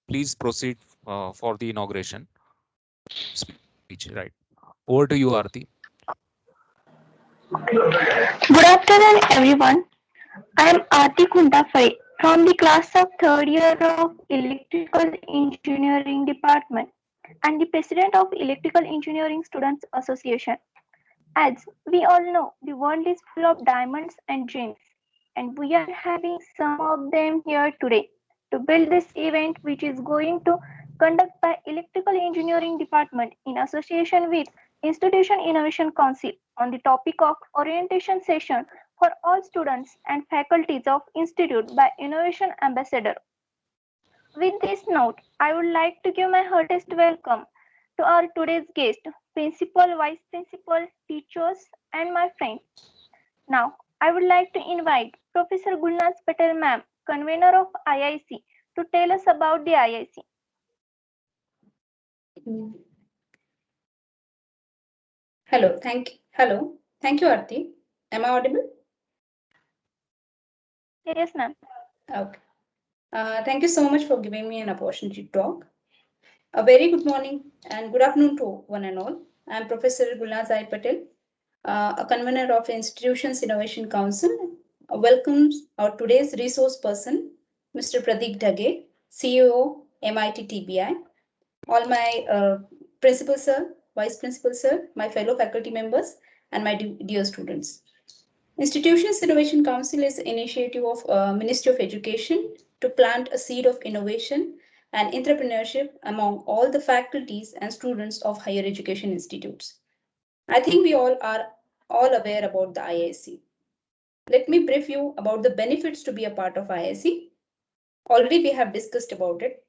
please proceed for the inauguration speech. Right. Over to you, Aarti. Good afternoon, everyone. I am Aarti Kuntafai from the class of third year of Electrical Engineering Department and the president of Electrical Engineering Students Association. As we all know, the world is full of diamonds and gems, and we are having some of them here today to build this event, which is going to conduct by Electrical Engineering Department in association with Institution Innovation Council on the topic of orientation session for all students and faculties of institute by Innovation Ambassador. With this note, I would like to give my heartiest welcome to our today's guest, principal, vice principal, teachers, and my friends. Now, I would like to invite Professor Gulnaz Patel ma'am, convener of IIC, to tell us about the IIC. Thank you, Aarti. Am I audible? Yes, ma'am. Okay. Thank you so much for giving me an opportunity to talk. A very good morning and good afternoon to one and all. I am Professor Gulnaz Patel, a convener of Institutions Innovation Council. Welcomes our today's resource person, Mr. Pradeep Dhage, CEO, MIT TBI. All my principal sir, vice principal sir, my fellow faculty members, and my dear students. Institutions Innovation Council is an initiative of Ministry of Education to plant a seed of innovation and entrepreneurship among all the faculties and students of higher education institutes. I think we all are aware about the IIC. Let me brief you about the benefits to be a part of IIC. Already we have discussed about it.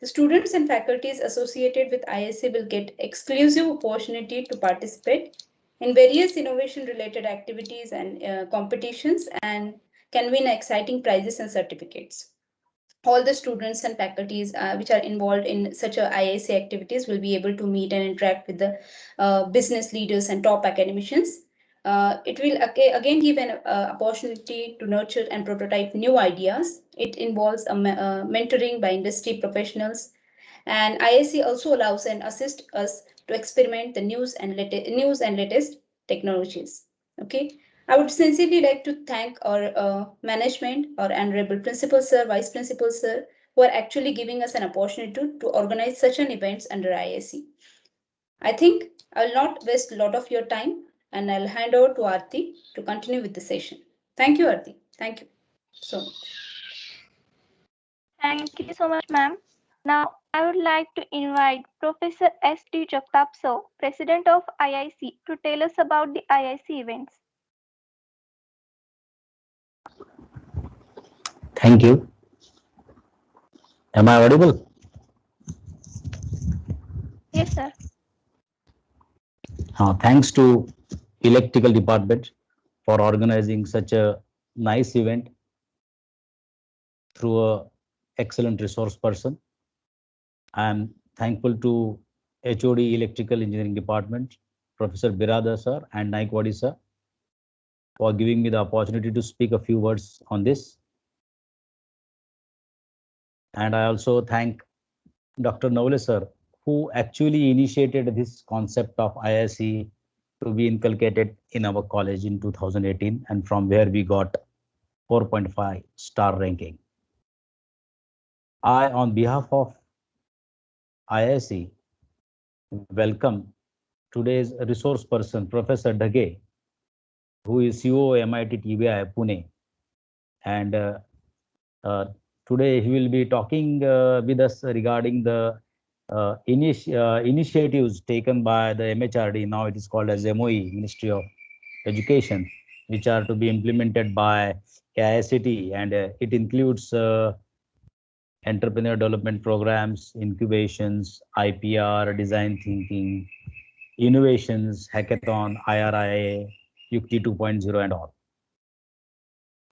The students and faculties associated with IIC will get exclusive opportunity to participate in various innovation related activities and competitions and can win exciting prizes and certificates. All the students and faculties which are involved in such a IIC activities will be able to meet and interact with the business leaders and top academicians. It will again give an opportunity to nurture and prototype new ideas. It involves mentoring by industry professionals, and IIC also allows and assists us to experiment the news and latest technologies. Okay. I would sincerely like to thank our management, our honorable principal sir, vice principal sir, who are actually giving us an opportunity to organize such an events under IIC. I think I will not waste a lot of your time and I'll hand over to Aarti to continue with the session. Thank you, Aarti. Thank you so much. Thank you so much, ma'am. Now, I would like to invite Professor S.D. Jagtap sir, President of IIC, to tell us about the IIC events. Thank you. Am I audible? Yes, sir. Thanks to Electrical Department for organizing such a nice event through a excellent resource person. I am thankful to HOD Electrical Engineering Department, Professor Birada sir and Naikwadi sir, for giving me the opportunity to speak a few words on this. And I also thank Dr. Novle sir, who actually initiated this concept of IIC to be inculcated in our college in 2018, and from where we got 4.5 star ranking. I, on behalf of IIC, welcome today's resource person, Professor Dhage, who is CEO MIT TBI Pune, and today he will be talking with us regarding the initiatives taken by the MHRD. Now it is called as MOE, Ministry of Education, which are to be implemented by AICT, and it includes entrepreneur development programs, incubations, IPR, design thinking, innovations, hackathon, IRIA, Yukti 2.0 and all.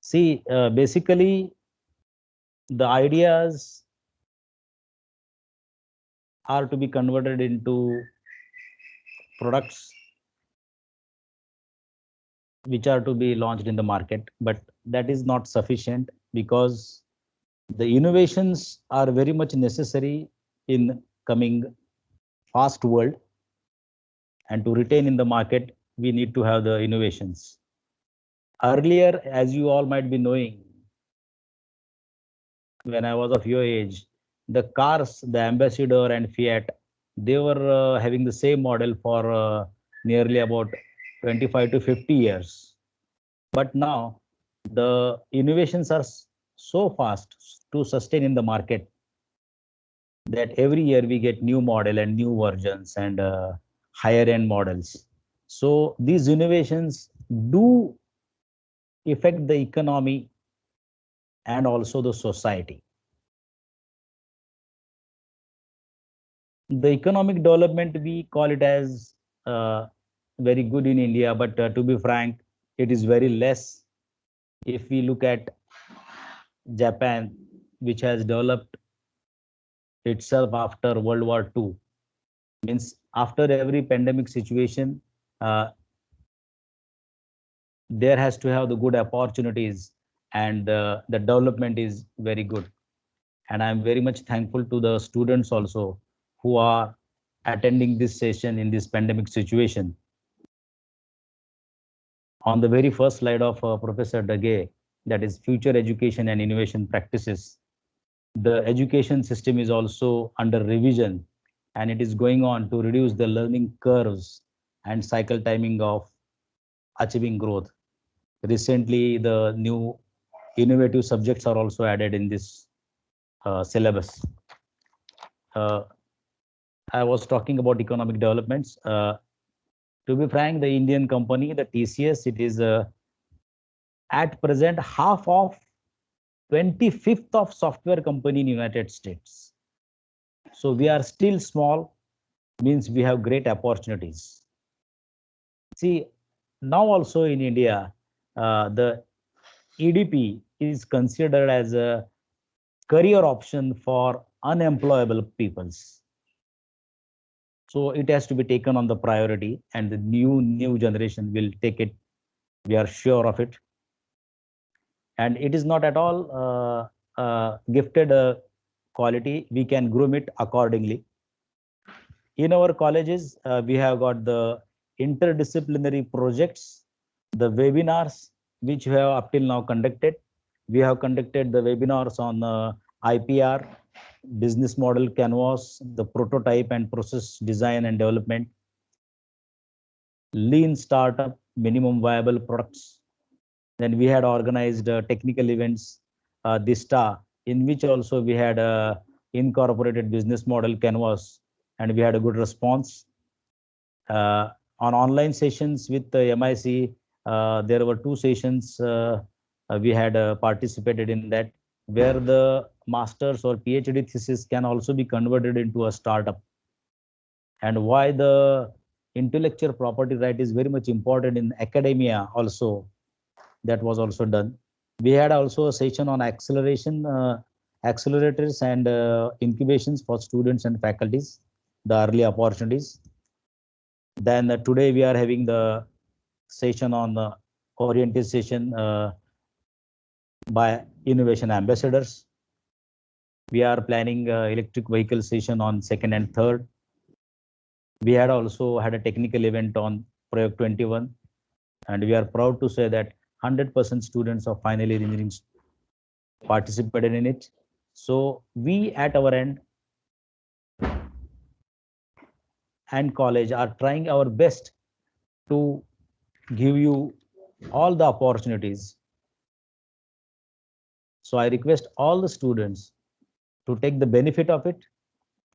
See, basically, the ideas are to be converted into products which are to be launched in the market, but that is not sufficient, because The innovations are very much necessary in coming fast world, and to retain in the market, we need to have the innovations. Earlier, as you all might be knowing, when I was of your age, the cars, the Ambassador and Fiat, they were having the same model for nearly about 25 to 50 years. But now the innovations are so fast to sustain in the market that every year we get new model and new versions and higher end models. So these innovations do affect the economy and also the society. The economic development, we call it as very good in India, but to be frank, it is very less. If we look at Japan, which has developed itself after World War II, means after every pandemic situation, there has to have the good opportunities, and the development is very good. And I'm very much thankful to the students also who are attending this session in this pandemic situation. On the very first slide of Professor Dage, that is future education and innovation practices, the education system is also under revision, and it is going on to reduce the learning curves and cycle timing of achieving growth. Recently, the new innovative subjects are also added in this syllabus. I was talking about economic developments. To be frank, the Indian company, the TCS, it is at present half of 25th of software company in United States. So we are still small, means we have great opportunities. See, now also in India, the EDP is considered as a career option for unemployable peoples. So it has to be taken on the priority, and the new generation will take it. We are sure of it. And it is not at all gifted quality. We can groom it accordingly. In our colleges, we have got the interdisciplinary projects, the webinars, which we have up till now conducted. We have conducted the webinars on IPR, business model canvas, the prototype and process design and development, lean startup, minimum viable products. Then we had organized technical events, DISTA, in which also we had incorporated business model canvas, and we had a good response. On online sessions with the MIC, there were 2 sessions we had participated in that, where the master's or PhD thesis can also be converted into a startup. And why the intellectual property right is very much important in academia also, that was also done. We had also a session on acceleration, accelerators and incubations for students and faculties, the early opportunities. Then today we are having the session on the orientation by innovation ambassadors. We are planning electric vehicle session on 2nd and 3rd. We had also had a technical event on Prayog 21, and we are proud to say that 100% students of final year engineering participated in it. So we at our end and college are trying our best to give you all the opportunities. So I request all the students to take the benefit of it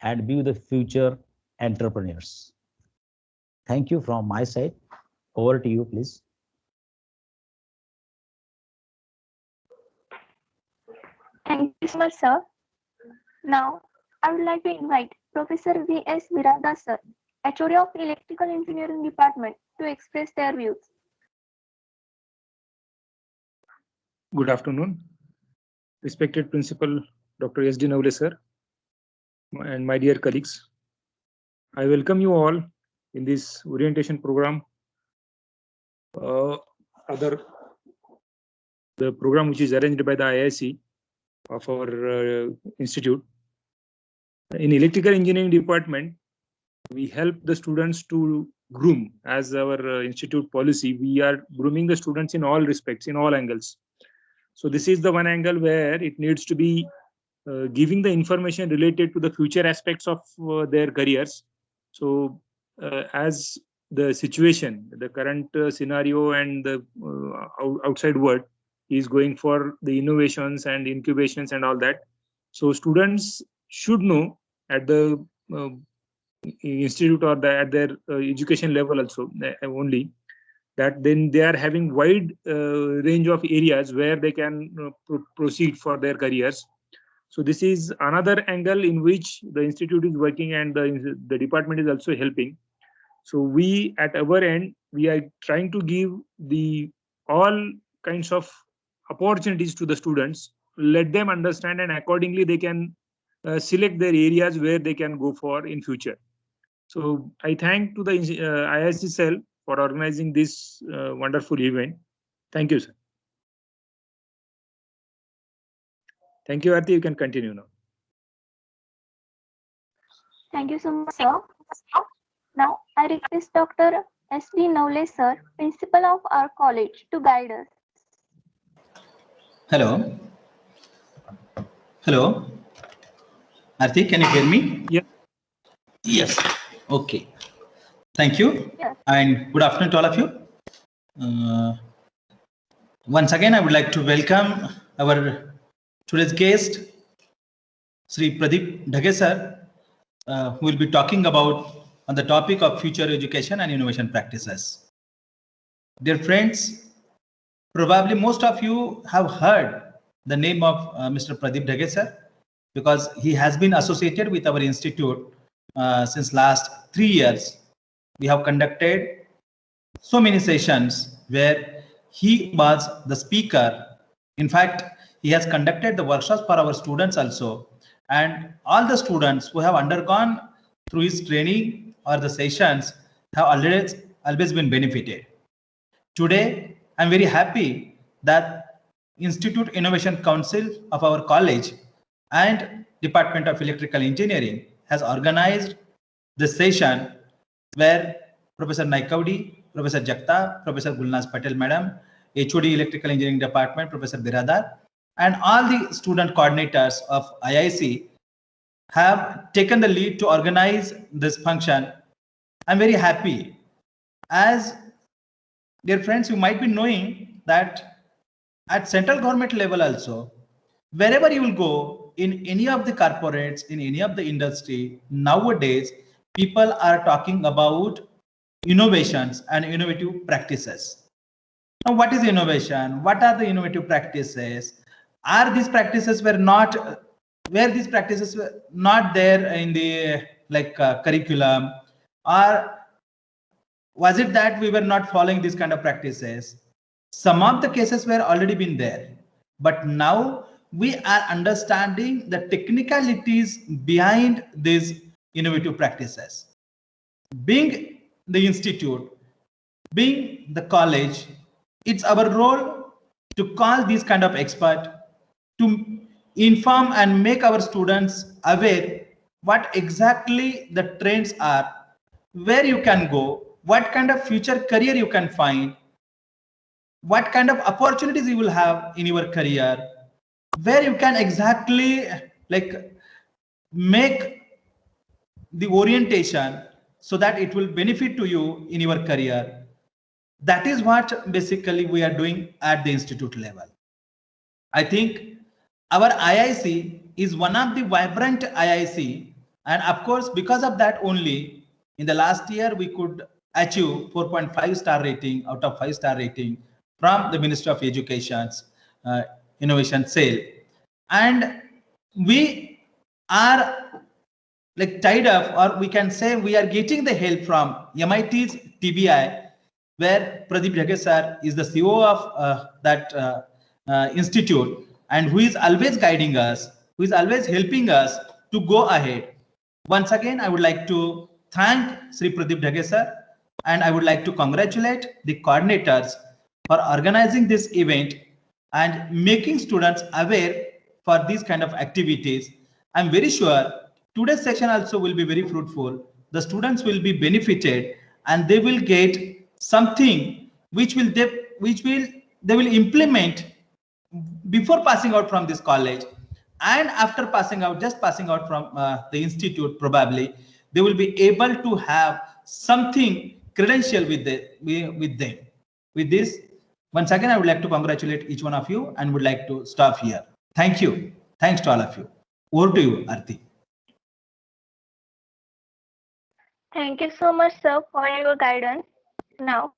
and be the future entrepreneurs. Thank you from my side. Over to you, please. Thank you so much, sir. Now, I would like to invite Professor V.S. Virada, sir, HOD of Electrical Engineering Department, to express their views. Good afternoon, respected Principal Dr. S.D. Navle, sir, and my dear colleagues. I welcome you all in this orientation program. The program which is arranged by the IIC of our institute. In electrical engineering department, we help the students to groom. As our institute policy, we are grooming the students in all respects, in all angles. So this is the one angle where it needs to be giving the information related to the future aspects of their careers. So as the situation, the current scenario and the outside world is going for the innovations and incubations and all that. So students should know at the institute or at their education level also only, that then they are having wide range of areas where they can proceed for their careers. So this is another angle in which the institute is working, and the department is also helping. So we at our end, we are trying to give the all kinds of opportunities to the students, let them understand, and accordingly they can select their areas where they can go for in future. So I thank to the IISc cell for organizing this wonderful event. Thank you, sir. Thank you, Aarti. You can continue now. Thank you so much, sir. Now, I request Dr. S.D. Navle, sir, principal of our college, to guide us. Hello. Hello. Aarti, can you hear me? Yeah. Yes. Okay. Thank you. Yes. And good afternoon to all of you. Once again, I would like to welcome our today's guest, Sri Pradeep Dhage sir, who will be talking about on the topic of future education and innovation practices. Dear friends, probably most of you have heard the name of Mr. Pradeep Dhage sir, because he has been associated with our institute since last 3 years. We have conducted so many sessions where he was the speaker. In fact, he has conducted the workshops for our students also, and all the students who have undergone through his training or the sessions have always been benefited. Today, I'm very happy that Institute Innovation Council of our college and Department of Electrical Engineering has organized this session where Professor Naikavdi, Professor Jagtap, Professor Gulnaz Patel Madam, HOD Electrical Engineering Department, Professor Biradar, and all the student coordinators of IIC have taken the lead to organize this function. I'm very happy. As dear friends, you might be knowing that at central government level also, wherever you will go in any of the corporates, in any of the industry, nowadays, people are talking about innovations and innovative practices. Now, what is innovation? What are the innovative practices? Are these practices were not there in the curriculum, or was it that we were not following these kind of practices? Some of the cases were already been there, but now we are understanding the technicalities behind these innovative practices. Being the institute, being the college, it's our role to call these kind of experts to inform and make our students aware what exactly the trends are, where you can go, what kind of future career you can find, what kind of opportunities you will have in your career, where you can exactly make the orientation so that it will benefit to you in your career. That is what basically we are doing at the institute level. I think our IIC is one of the vibrant IIC, and of course, because of that only, in the last year, we could achieve 4.5 star rating out of 5 star rating from the Ministry of Education's innovation cell. And we are tied up, or we can say we are getting the help from MIT's TBI, where Pradeep Dhage sir is the CEO of that institute, and who is always guiding us, who is always helping us to go ahead. Once again, I would like to thank Sri Pradeep Dhage sir, and I would like to congratulate the coordinators for organizing this event and making students aware for these kind of activities. I'm very sure today's session also will be very fruitful. The students will be benefited and they will get something which they will implement before passing out from this college, and after passing out, just passing out from the institute, probably they will be able to have something credential with them. With this, once again, I would like to congratulate each one of you and would like to stop here. Thank you. Thanks to all of you. Over to you, Arti. Thank you so much, sir, for your guidance. Now,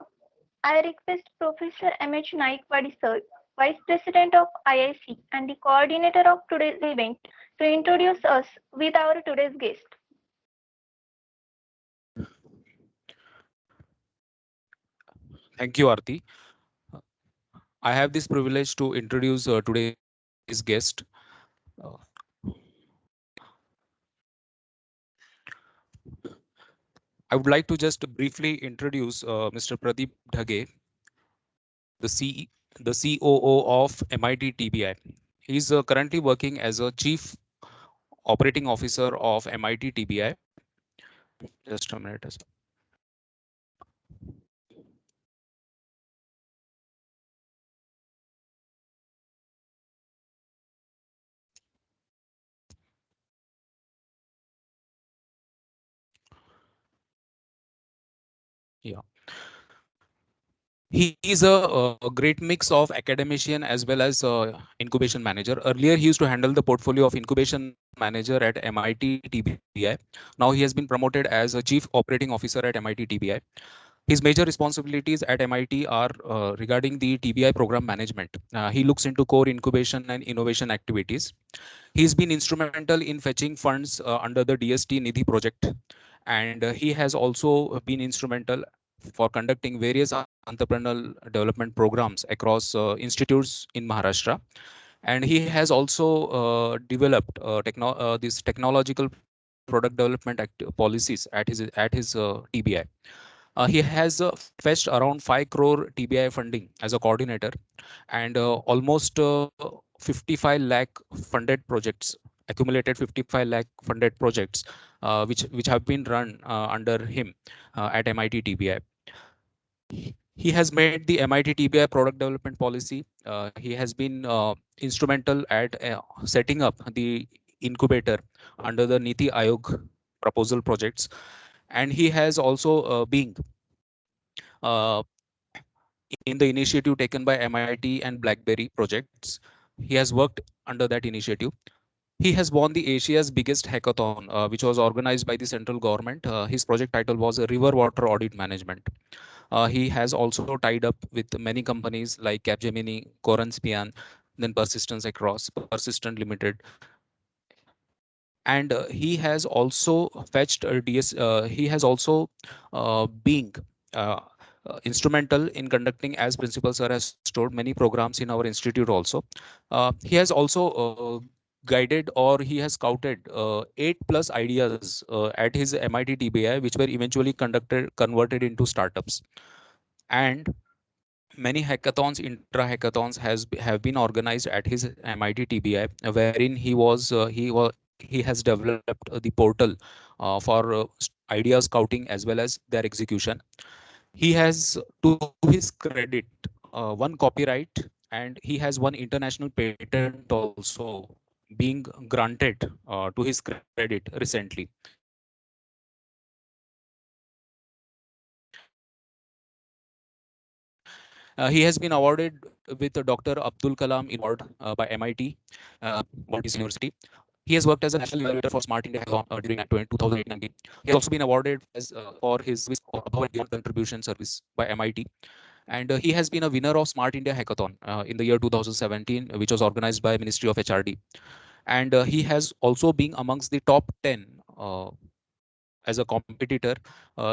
I request Professor M.H. Naikwadi, sir, Vice President of IIC and the coordinator of today's event, to introduce us with our today's guest. Thank you, Aarti. I have this privilege to introduce today's guest. I would like to just briefly introduce Mr. Pradeep Dhage, the COO of MIT TBI. He is currently working as a Chief Operating Officer of MIT TBI. Just a minute. Yeah. He is a great mix of academician as well as incubation manager. Earlier, he used to handle the portfolio of incubation manager at MIT TBI. Now he has been promoted as a chief operating officer at MIT TBI. His major responsibilities at MIT are regarding the TBI program management. He looks into core incubation and innovation activities. He's been instrumental in fetching funds under the DST Nidhi project. And he has also been instrumental for conducting various entrepreneurial development programs across institutes in Maharashtra. And he has also developed these technological product development policies at his TBI. He has fetched around 5 crore TBI funding as a coordinator, and almost 55 lakh funded projects, accumulated 55 lakh funded projects, which have been run under him at MIT TBI. He has made the MIT TBI product development policy. He has been instrumental at setting up the incubator under the Niti Aayog proposal projects. And he has also been in the initiative taken by MIT and BlackBerry projects. He has worked under that initiative. He has won the Asia's biggest hackathon, which was organized by the central government. His project title was River Water Audit Management. He has also tied up with many companies like Capgemini, Coranspian, then Persistence Across, Persistent Limited. And he has also fetched DS. He has also been instrumental in conducting, as principal sir has told, many programs in our institute also. He has also guided, or he has scouted 8+ ideas at his MIT TBI, which were eventually converted into startups. And many hackathons, intra-hackathons have been organized at his MIT TBI, wherein he has developed the portal for idea scouting as well as their execution. He has, to his credit, one copyright, and he has one international patent also being granted to his credit recently. He has been awarded with the Dr. Abdul Kalam Award by MIT, University. He has worked as a national evaluator for Smart India Hackathon during 2018-19. He has also been awarded for his above and beyond contribution service by MIT. And he has been a winner of Smart India Hackathon in the year 2017, which was organized by Ministry of HRD. And he has also been amongst the top 10 as a competitor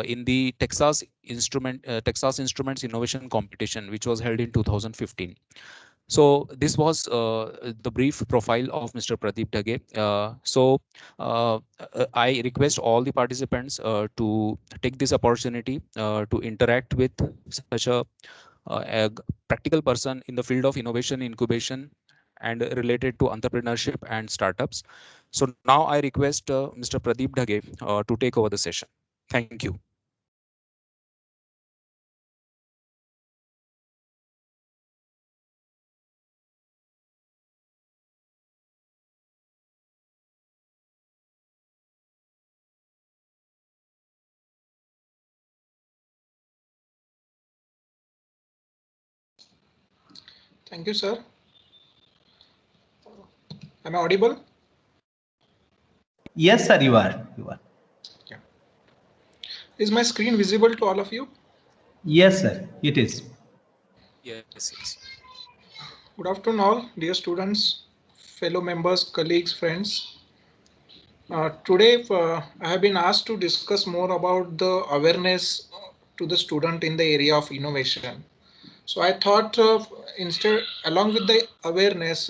in the Texas Instruments Innovation Competition, which was held in 2015. So this was the brief profile of Mr. Pradeep Dhage. I request all the participants to take this opportunity to interact with such a practical person in the field of innovation incubation and related to entrepreneurship and startups. So now I request Mr. Pradeep Dhage to take over the session. Thank you. Thank you, sir. Am I audible? Yes, sir, you are. You are. Yeah. Is my screen visible to all of you? Yes, sir, it is. Yes, yes. Good afternoon, all dear students, fellow members, colleagues, friends. Today, I have been asked to discuss more about the awareness to the student in the area of innovation. So I thought instead, along with the awareness,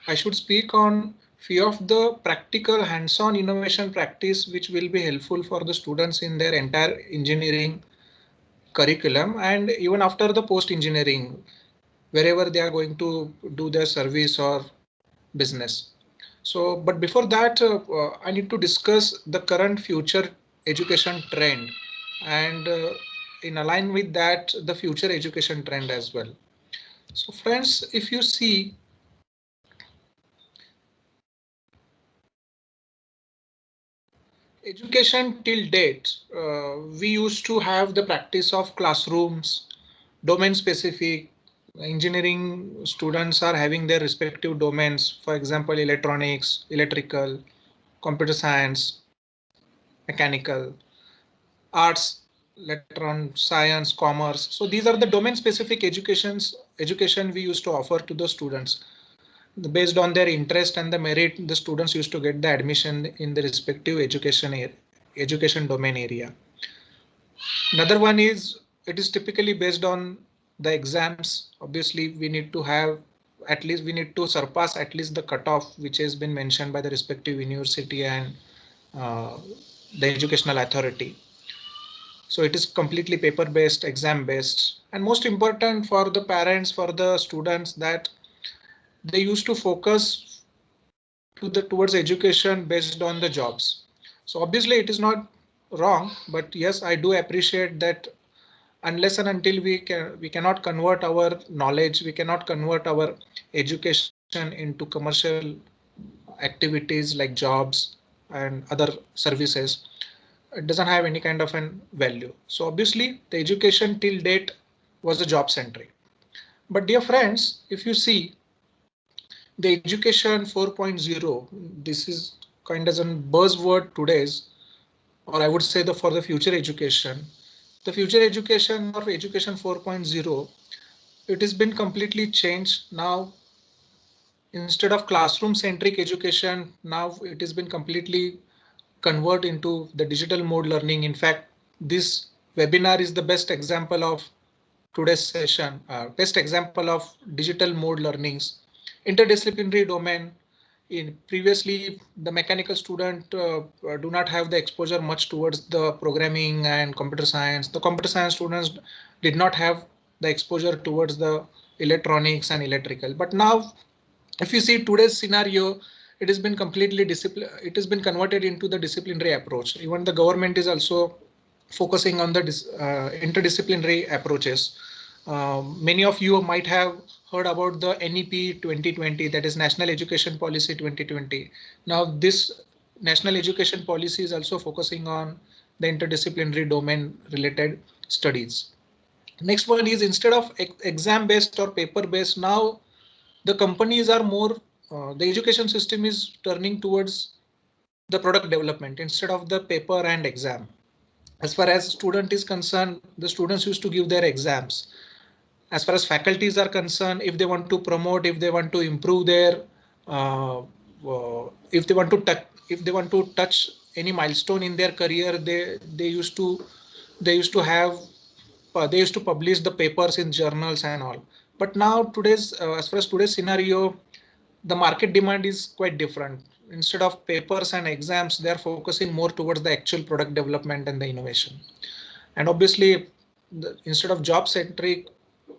I should speak on few of the practical hands-on innovation practice which will be helpful for the students in their entire engineering curriculum and even after the post-engineering, wherever they are going to do their service or business. So, but before that, I need to discuss the current future education trend and in align with that, the future education trend as well. So friends, if you see, education till date, we used to have the practice of classrooms, domain specific. Engineering students are having their respective domains, for example, electronics, electrical, computer science, mechanical, arts, electron, science, commerce. So these are the domain specific education we used to offer to the students. Based on their interest and the merit, the students used to get the admission in the respective education domain area. Another one is it is typically based on the exams. Obviously, we need to have at least we need to surpass at least the cutoff which has been mentioned by the respective university and uh, the educational authority. So it is completely paper based, exam based, and most important for the parents, for the students, that they used to focus towards education based on the jobs. So obviously it is not wrong, but yes, I do appreciate that unless and until we cannot convert our knowledge, we cannot convert our education into commercial activities like jobs and other services, it doesn't have any kind of an value. So obviously the education till date was a job centric. But dear friends, if you see the education 4.0, this is kind of a buzzword today's, or I would say for the future education. The future education or education 4.0, it has been completely changed. Now, instead of classroom centric education, now it has been completely converted into the digital mode learning. In fact, this webinar is the best example of today's session, best example of digital mode learnings, interdisciplinary domain. In previously, the mechanical student do not have the exposure much towards the programming and computer science. The computer science students did not have the exposure towards the electronics and electrical. But now, if you see today's scenario, it has been completely it has been converted into the disciplinary approach. Even the government is also focusing on the interdisciplinary approaches. Many of you might have heard about the NEP 2020, that is National Education Policy 2020. Now this National Education Policy is also focusing on the interdisciplinary domain related studies. Next one is instead of exam based or paper based, now the companies are more, the education system is turning towards the product development instead of the paper and exam. As far as student is concerned, the students used to give their exams. As far as faculties are concerned, if they want to promote, if they want to improve their, if they want to touch any milestone in their career, they used to have they used to publish the papers in journals and all. But now today's as far as today's scenario, the market demand is quite different. Instead of papers and exams, they are focusing more towards the actual product development and the innovation. And obviously, instead of job centric,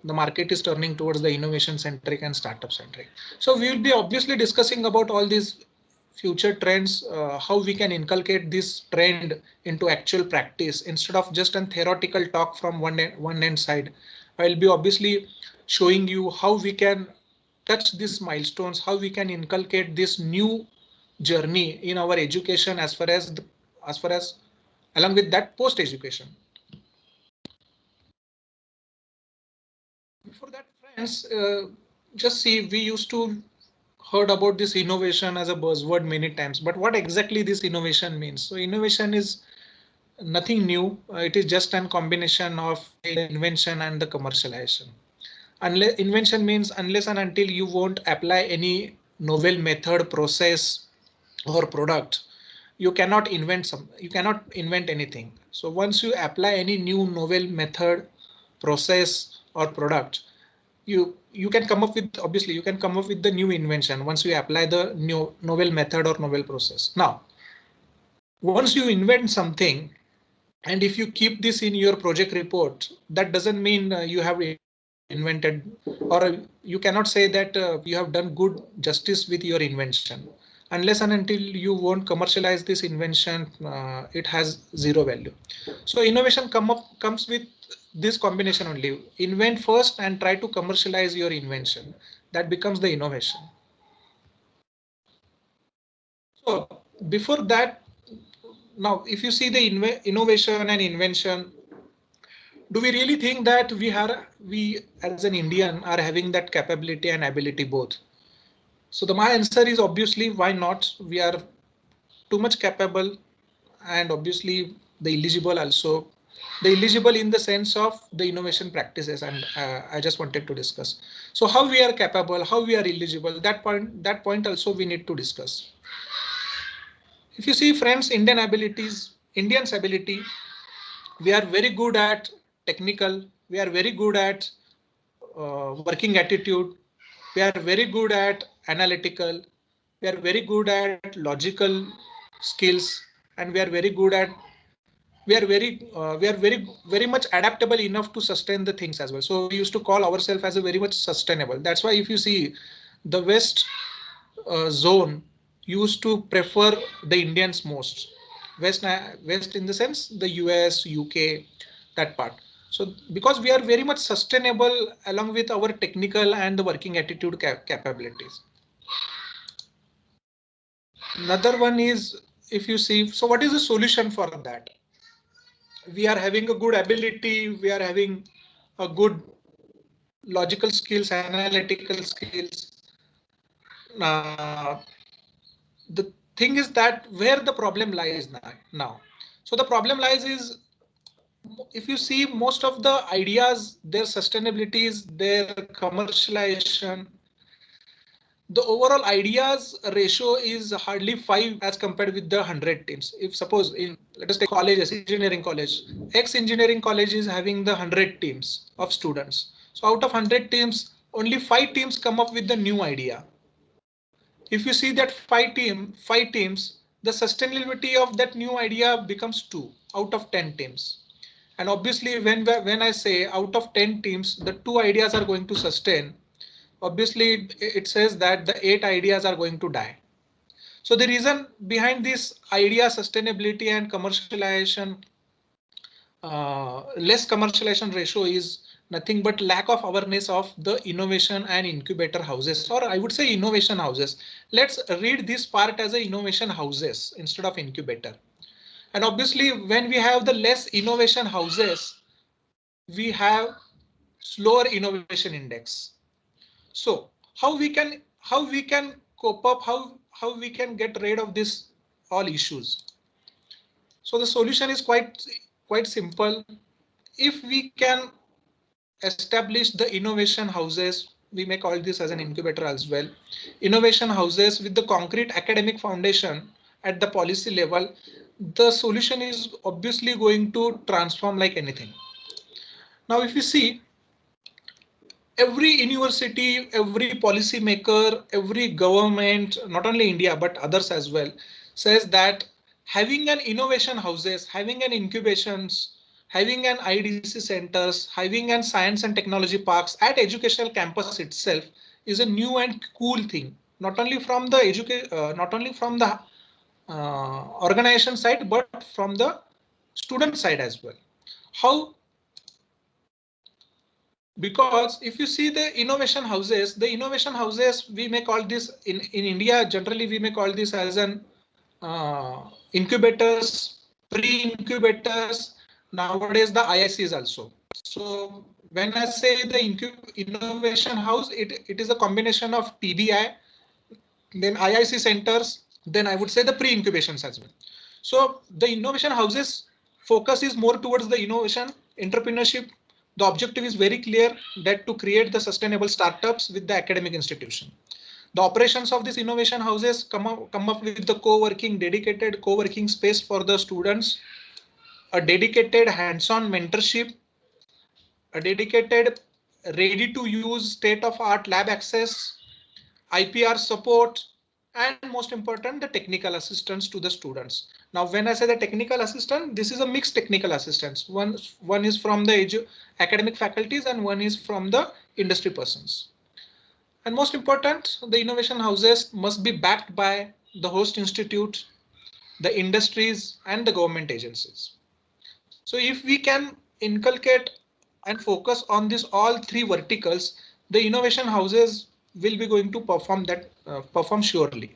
the market is turning towards the innovation centric and startup centric. So we will be obviously discussing about all these future trends, how we can inculcate this trend into actual practice instead of just a theoretical talk from one end side. I'll be obviously showing you how we can touch these milestones, how we can inculcate this new journey in our education as far as along with that post education. Before that, friends, just see, we used to heard about this innovation as a buzzword many times, but what exactly this innovation means? So innovation is nothing new. It is just a combination of the invention and the commercialization. Unless invention means unless and until you won't apply any novel method, process, or product, you cannot invent anything. So once you apply any new novel method, process, or product, you can come up with, obviously you can come up with the new invention once you apply the new novel method or novel process. Now, once you invent something, and if you keep this in your project report, that doesn't mean you have invented, or you cannot say that you have done good justice with your invention. Unless and until you won't commercialize this invention, it has zero value. So innovation comes with this combination only. Invent first and try to commercialize your invention. That becomes the innovation. So before that, now if you see the innovation and invention, do we really think that we as an Indian are having that capability and ability both? So my answer is obviously why not? We are too much capable, and obviously the eligible also. The eligible in the sense of the innovation practices, and I just wanted to discuss. So how we are capable, how we are eligible, that point also we need to discuss. If you see, friends, Indians' ability, we are very good at technical, we are very good at working attitude, we are very good at analytical, we are very good at logical skills, and we are very much adaptable enough to sustain the things as well. So we used to call ourselves as a very much sustainable. That's why if you see the West zone used to prefer the Indians most. West in the sense the US, UK, that part. So because we are very much sustainable along with our technical and the working attitude capabilities. Another one is, if you see, so what is the solution for that? We are having a good ability, we are having a good logical skills, analytical skills. The thing is that where the problem lies now. So the problem lies is, if you see most of the ideas, their sustainabilities, their commercialization, the overall ideas ratio is hardly 5 as compared with the 100 teams. If suppose let us take colleges, engineering college, X engineering college is having the 100 teams of students. So out of 100 teams, only 5 teams come up with the new idea. If you see that 5 teams, the sustainability of that new idea becomes 2 out of 10 teams. And obviously when I say out of 10 teams, the 2 ideas are going to sustain. Obviously it says that the 8 ideas are going to die. So the reason behind this idea sustainability and commercialization, less commercialization ratio is nothing but lack of awareness of the innovation and incubator houses, or I would say innovation houses. Let's read this part as a innovation houses instead of incubator. And obviously when we have the less innovation houses, we have slower innovation index. So how we can cope up, how we can get rid of this all issues? So the solution is quite simple. If we can establish the innovation houses, we may call this as an incubator as well, innovation houses with the concrete academic foundation at the policy level, the solution is obviously going to transform like anything. Now if you see, every university, every policy maker, every government, not only India but others as well, says that having an innovation houses, having an incubations having an IDC centers, having an science and technology parks at educational campus itself is a new and cool thing. Not only from the organization side, but from the student side as well. How? Because if you see the innovation houses, we may call this in India, generally we may call this as an incubators, pre-incubators, nowadays the IICs also. So when I say the innovation house, it is a combination of TBI, then IIC centers, then I would say the pre-incubations as well. So the innovation houses focus is more towards the innovation, entrepreneurship. The objective is very clear, that to create the sustainable startups with the academic institution. The operations of these innovation houses come up with the dedicated co-working space for the students, a dedicated hands-on mentorship, a dedicated ready-to-use state-of-art lab access, IPR support, and most important, the technical assistance to the students. Now, when I say the technical assistant, this is a mixed technical assistance. One is from the academic faculties and one is from the industry persons. And most important, the innovation houses must be backed by the host institute, the industries, and the government agencies. So if we can inculcate and focus on this all three verticals, the innovation houses will be going to perform surely.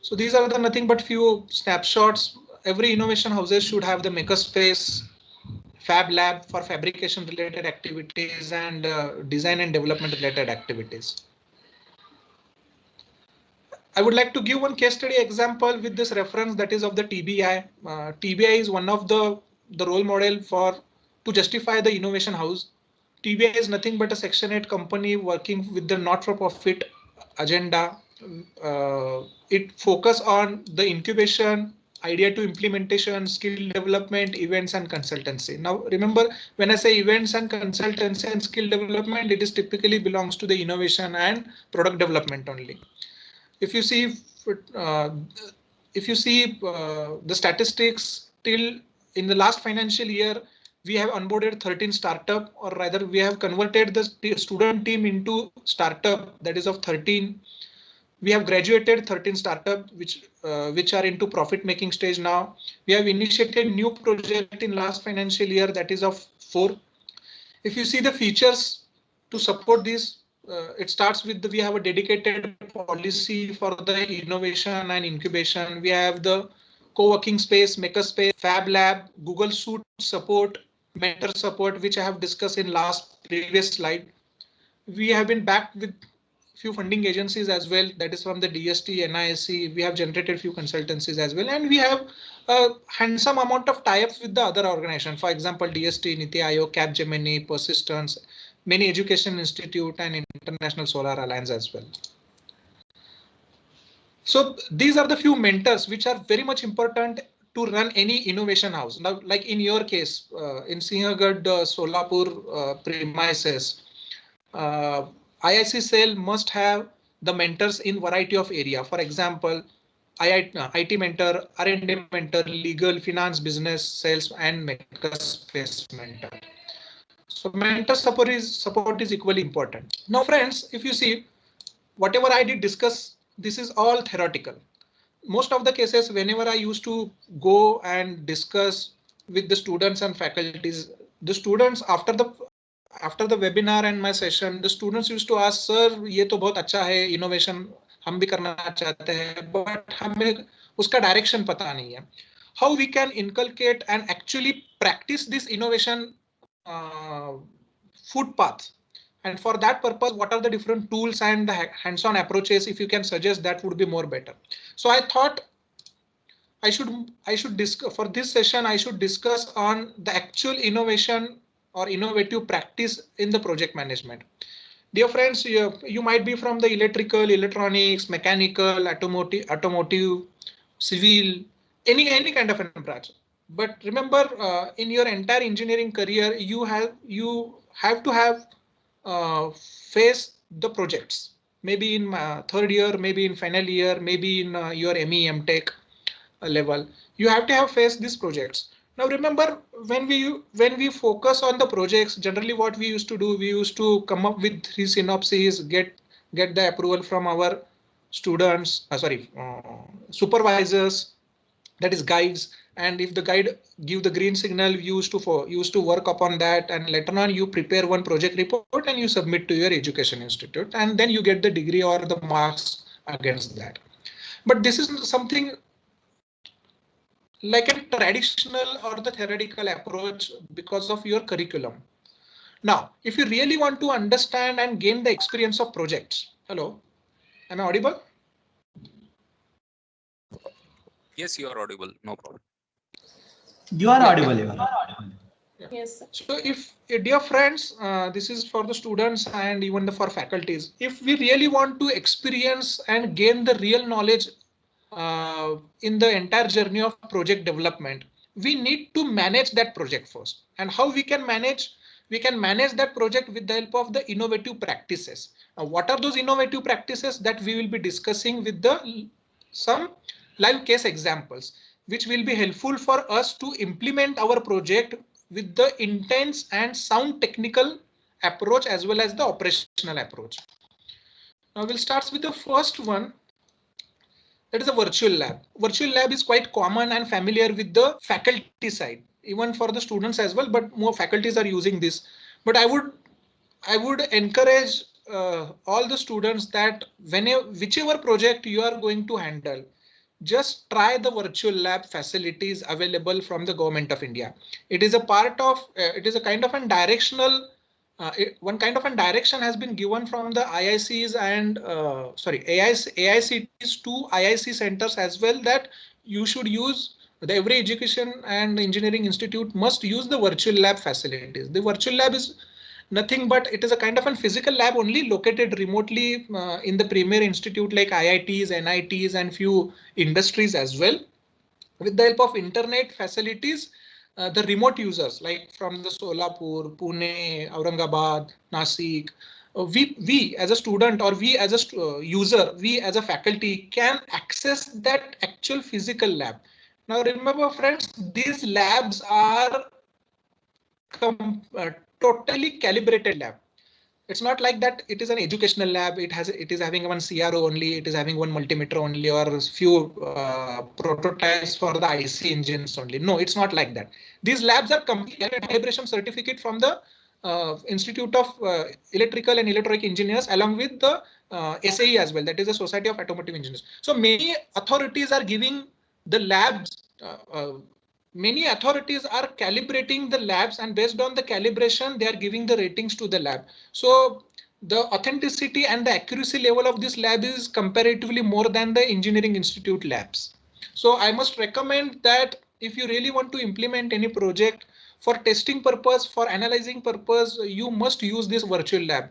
So these are the nothing but few snapshots. Every innovation houses should have the makerspace, fab lab for fabrication related activities, and design and development related activities. I would like to give one case study example with this reference, that is of the TBI. TBI is one of the role model to justify the innovation house. TBI is nothing but a Section 8 company working with the not-for-profit agenda. It focus on the incubation, idea to implementation, skill development, events, and consultancy. Now, remember, when I say events and consultancy and skill development, it is typically belongs to the innovation and product development only. If you see the statistics till in the last financial year, we have onboarded 13 startup, or rather we have converted the student team into startup, that is of 13. We have graduated 13 startup which are into profit making stage now. We have initiated new project in last financial year, that is of 4. If you see the features to support this, it starts with we have a dedicated policy for the innovation and incubation. We have the co-working space, makerspace, fab lab, Google Suite support, mentor support, which I have discussed in previous slide. We have been backed with few funding agencies as well, that is from the DST, NISC. We have generated few consultancies as well, and we have a handsome amount of tie-ups with the other organizations. For example, DST, Niti Aayog, Capgemini, Persistence, many education institute, and International Solar Alliance as well. So these are the few mentors which are very much important to run any innovation house. Now, like in your case, in Sinhagad, Solapur premises, IIC cell must have the mentors in variety of area. For example, IT mentor, R&D mentor, legal, finance, business, sales, and makerspace mentor. So mentor support is equally important. Now, friends, if you see whatever I did discuss, this is all theoretical. Most of the cases, whenever I used to go and discuss with the students and faculties, the students after the webinar and my session, the students used to ask, sir, ये तो बहुत अच्छा है, innovation हम भी करना चाहते हैं, but हमें उसका direction पता नहीं है. How we can inculcate and actually practice this innovation footpath? And for that purpose, what are the different tools and the hands-on approaches? If you can suggest, that would be more better. So I thought I should discuss for this session. I should discuss on the actual innovation or innovative practice in the project management. Dear friends, you might be from the electrical, electronics, mechanical, automotive, civil, any kind of a branch. But remember, in your entire engineering career, you have to have face the projects, maybe in third year, maybe in final year, maybe in your ME, MTech level. You have to have faced these projects. Now remember, when we focus on the projects, generally what we used to do, we used to come up with 3 synopses, get the approval from our students, supervisors, that is guides, and if the guide give the green signal, you used to work upon that, and later on you prepare one project report and you submit to your education institute, and then you get the degree or the marks against that. But this is something like a traditional or the theoretical approach because of your curriculum. Now, if you really want to understand and gain the experience of projects, hello, am I audible? Yes, you are audible. No problem. You are Yeah, audible. yeah. You are audible. Yes, sir. So if dear friends, this is for the students and even for faculties. If we really want to experience and gain the real knowledge in the entire journey of project development, we need to manage that project first. And how we can manage? We can manage that project with the help of the innovative practices. Now, what are those innovative practices that we will be discussing with the some live case examples, which will be helpful for us to implement our project with the intense and sound technical approach as well as the operational approach. Now we'll start with the first one. That is a virtual lab. Virtual lab is quite common and familiar with the faculty side, even for the students as well, but more faculties are using this. But I would encourage all the students that whichever project you are going to handle, just try the virtual lab facilities available from the government of India. It is a part of, it is a kind of a directional, one kind of a direction has been given from the IICs and AICTs to IIC centers as well, that you should use every education and engineering institute must use the virtual lab facilities. The virtual lab is nothing but it is a kind of a physical lab only located remotely in the premier institute like IITs, NITs and few industries as well. With the help of internet facilities, the remote users like from the Solapur, Pune, Aurangabad, Nasik, we as a student or we as a user, we as a faculty can access that actual physical lab. Now remember friends, these labs are totally calibrated lab. It's not like that it is an educational lab, it is having one CRO only, it is having one multimeter only or a few prototypes for the IC engines only. No, it's not like that. These labs are complete calibration certificate from the Institute of Electrical and Electronic Engineers along with the SAE as well, that is the Society of Automotive Engineers. So many authorities are giving the labs many authorities are calibrating the labs, and based on the calibration, they are giving the ratings to the lab. So the authenticity and the accuracy level of this lab is comparatively more than the engineering institute labs. So I must recommend that if you really want to implement any project for testing purpose, for analyzing purpose, you must use this virtual lab.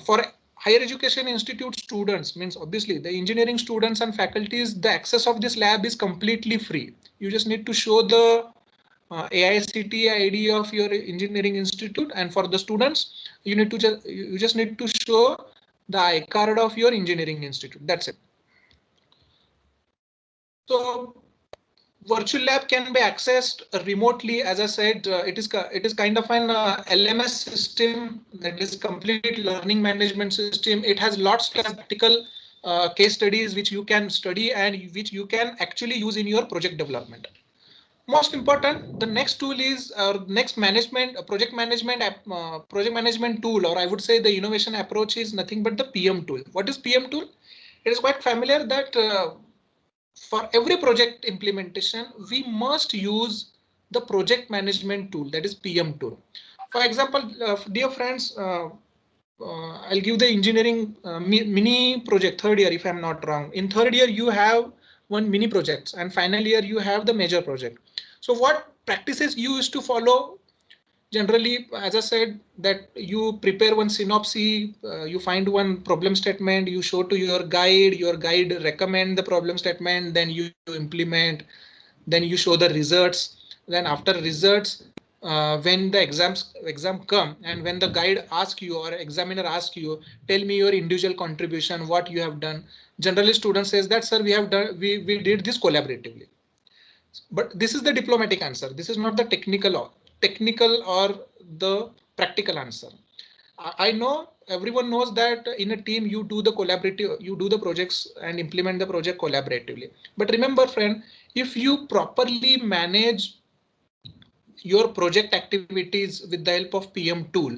For higher education institute students, means obviously the engineering students and faculties, the access of this lab is completely free. You just need to show the AICTE ID of your engineering institute, and for the students, you need to you just need to show the iCard of your engineering institute. That's it. So virtual lab can be accessed remotely. As I said, it is kind of an LMS system, that is complete learning management system. It has lots of practical case studies which you can study and which you can actually use in your project development. Most important, the next tool is next project management tool, or I would say the innovation approach is nothing but the PM tool. What is PM tool? It is quite familiar that for every project implementation, we must use the project management tool, that is PM tool. For example, dear friends, I'll give the engineering mini project third year, if I'm not wrong. In third year, you have one mini project, and final year you have the major project. So what practices you used to follow? Generally, as I said, that you prepare one synopsis, you find one problem statement, you show to your guide recommend the problem statement, then you implement, then you show the results. Then after results, when the exam come and when the guide asks you or examiner asks you, tell me your individual contribution, what you have done. Generally, student says that, sir, we have done, we did this collaboratively. But this is the diplomatic answer. This is not the technical or the practical answer. I know everyone knows that in a team you do the collaborative, you do the projects and implement the project collaboratively. But remember, friend, if you properly manage your project activities with the help of PM tool,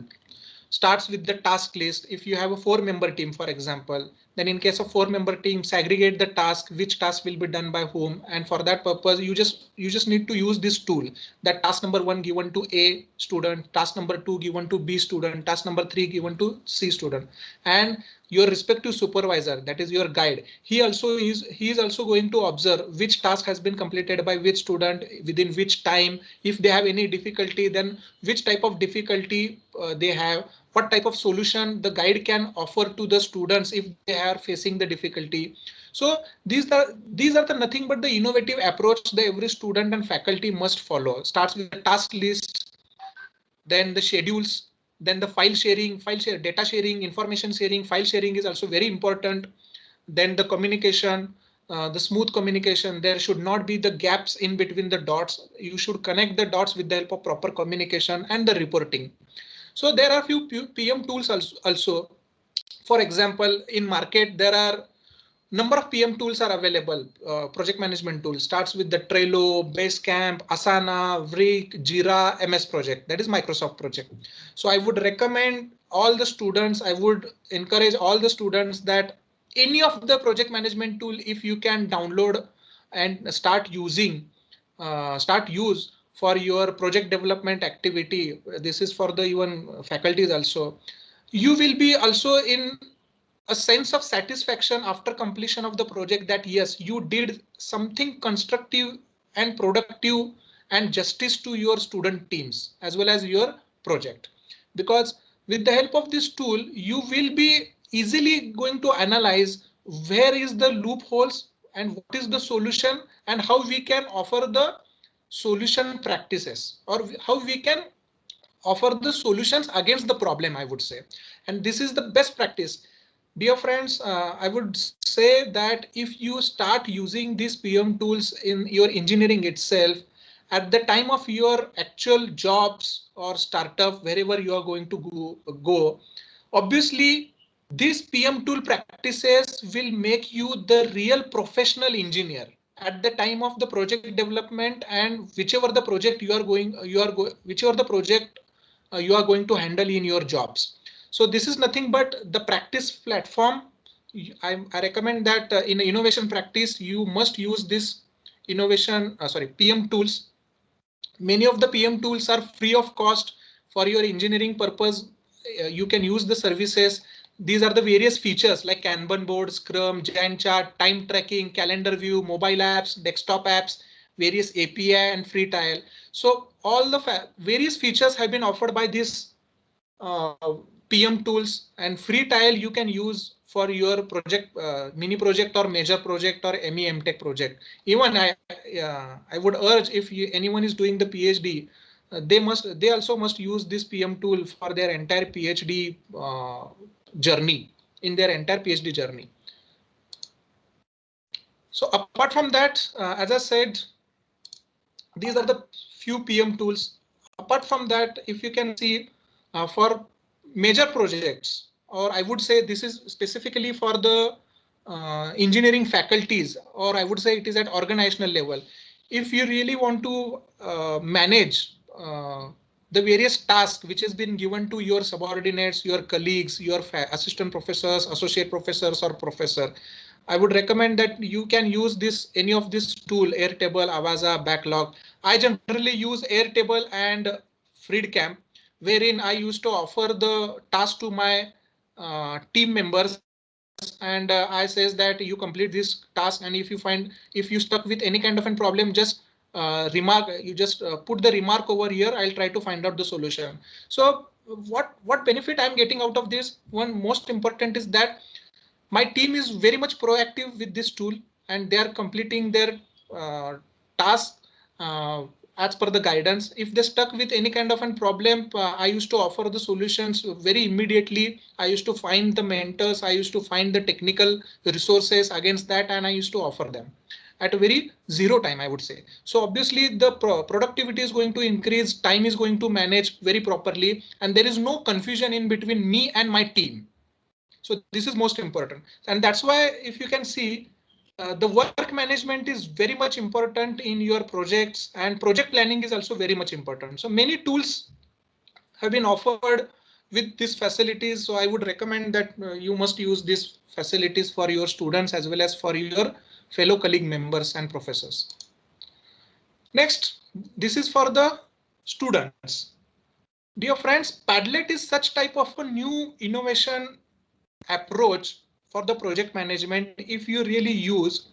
starts with the task list. If you have a 4-member team, for example, then in case of 4-member team, segregate the task, which task will be done by whom. And for that purpose, you just need to use this tool, that task number 1 given to A student, task number 2 given to B student, task number 3 given to C student. And your respective supervisor, that is your guide, he is also going to observe which task has been completed by which student within which time. If they have any difficulty, then which type of difficulty they have, what type of solution the guide can offer to the students if they are facing the difficulty. So these are the nothing but the innovative approach that every student and faculty must follow. Starts with the task list, then the schedules, then the file sharing, data sharing, information sharing. File sharing is also very important. Then the communication, the smooth communication. There should not be the gaps in between the dots. You should connect the dots with the help of proper communication and the reporting. So there are few PM tools also. For example, in market, there are number of PM tools are available. Project management tools starts with the Trello, Basecamp, Asana, Vrick, Jira, MS Project. That is Microsoft Project. So I would recommend all the students, I would encourage all the students that any of the project management tool, if you can download and start use for your project development activity. This is for the even faculties also. You will be also in a sense of satisfaction after completion of the project that yes, you did something constructive and productive and justice to your student teams as well as your project. Because with the help of this tool, you will be easily going to analyze where is the loopholes and what is the solution and how we can offer the solution practices, or how we can offer the solutions against the problem, I would say. And this is the best practice. Dear friends, I would say that if you start using these PM tools in your engineering itself, at the time of your actual jobs or startup, wherever you are going to go, obviously these PM tool practices will make you the real professional engineer at the time of the project development, and whichever the project you are going to handle in your jobs. So this is nothing but the practice platform. I recommend that in innovation practice, you must use this PM tools. Many of the PM tools are free of cost for your engineering purpose. You can use the services. These are the various features like Kanban board, Scrum, Gantt chart, time tracking, calendar view, mobile apps, desktop apps, various API and free trial. So all the various features have been offered by this PM tools, and free trial you can use for your project, mini project or major project or ME MTech project. Even I would urge, if anyone is doing the PhD, they also must use this PM tool for their entire PhD journey, in their entire PhD journey. So apart from that, as I said, these are the few PM tools. Apart from that, if you can see for major projects, or I would say this is specifically for the engineering faculties, or I would say it is at organizational level. If you really want to manage the various tasks which has been given to your subordinates, your colleagues, your assistant professors, associate professors, or professor, I would recommend that you can use any of this tool, Airtable, Avaza, Backlog. I generally use Airtable and Freedcamp, wherein I used to offer the task to my team members, and I says that you complete this task, and if you stuck with any kind of a problem, just put the remark over here. I'll try to find out the solution. So what benefit I'm getting out of this? One most important is that my team is very much proactive with this tool, and they are completing their task as per the guidance. If they stuck with any kind of a problem, I used to offer the solutions very immediately. I used to find the mentors, I used to find the technical resources against that, and I used to offer them. at a very zero time, I would say. So obviously the productivity is going to increase, time is going to manage very properly, and there is no confusion in between me and my team. So this is most important. And that's why if you can see, the work management is very much important in your projects, and project planning is also very much important. So many tools have been offered with these facilities. So I would recommend that you must use these facilities for your students as well as for your fellow colleague members and professors. Next, this is for the students. Dear friends, Padlet is such type of a new innovation approach for the project management. If you really use,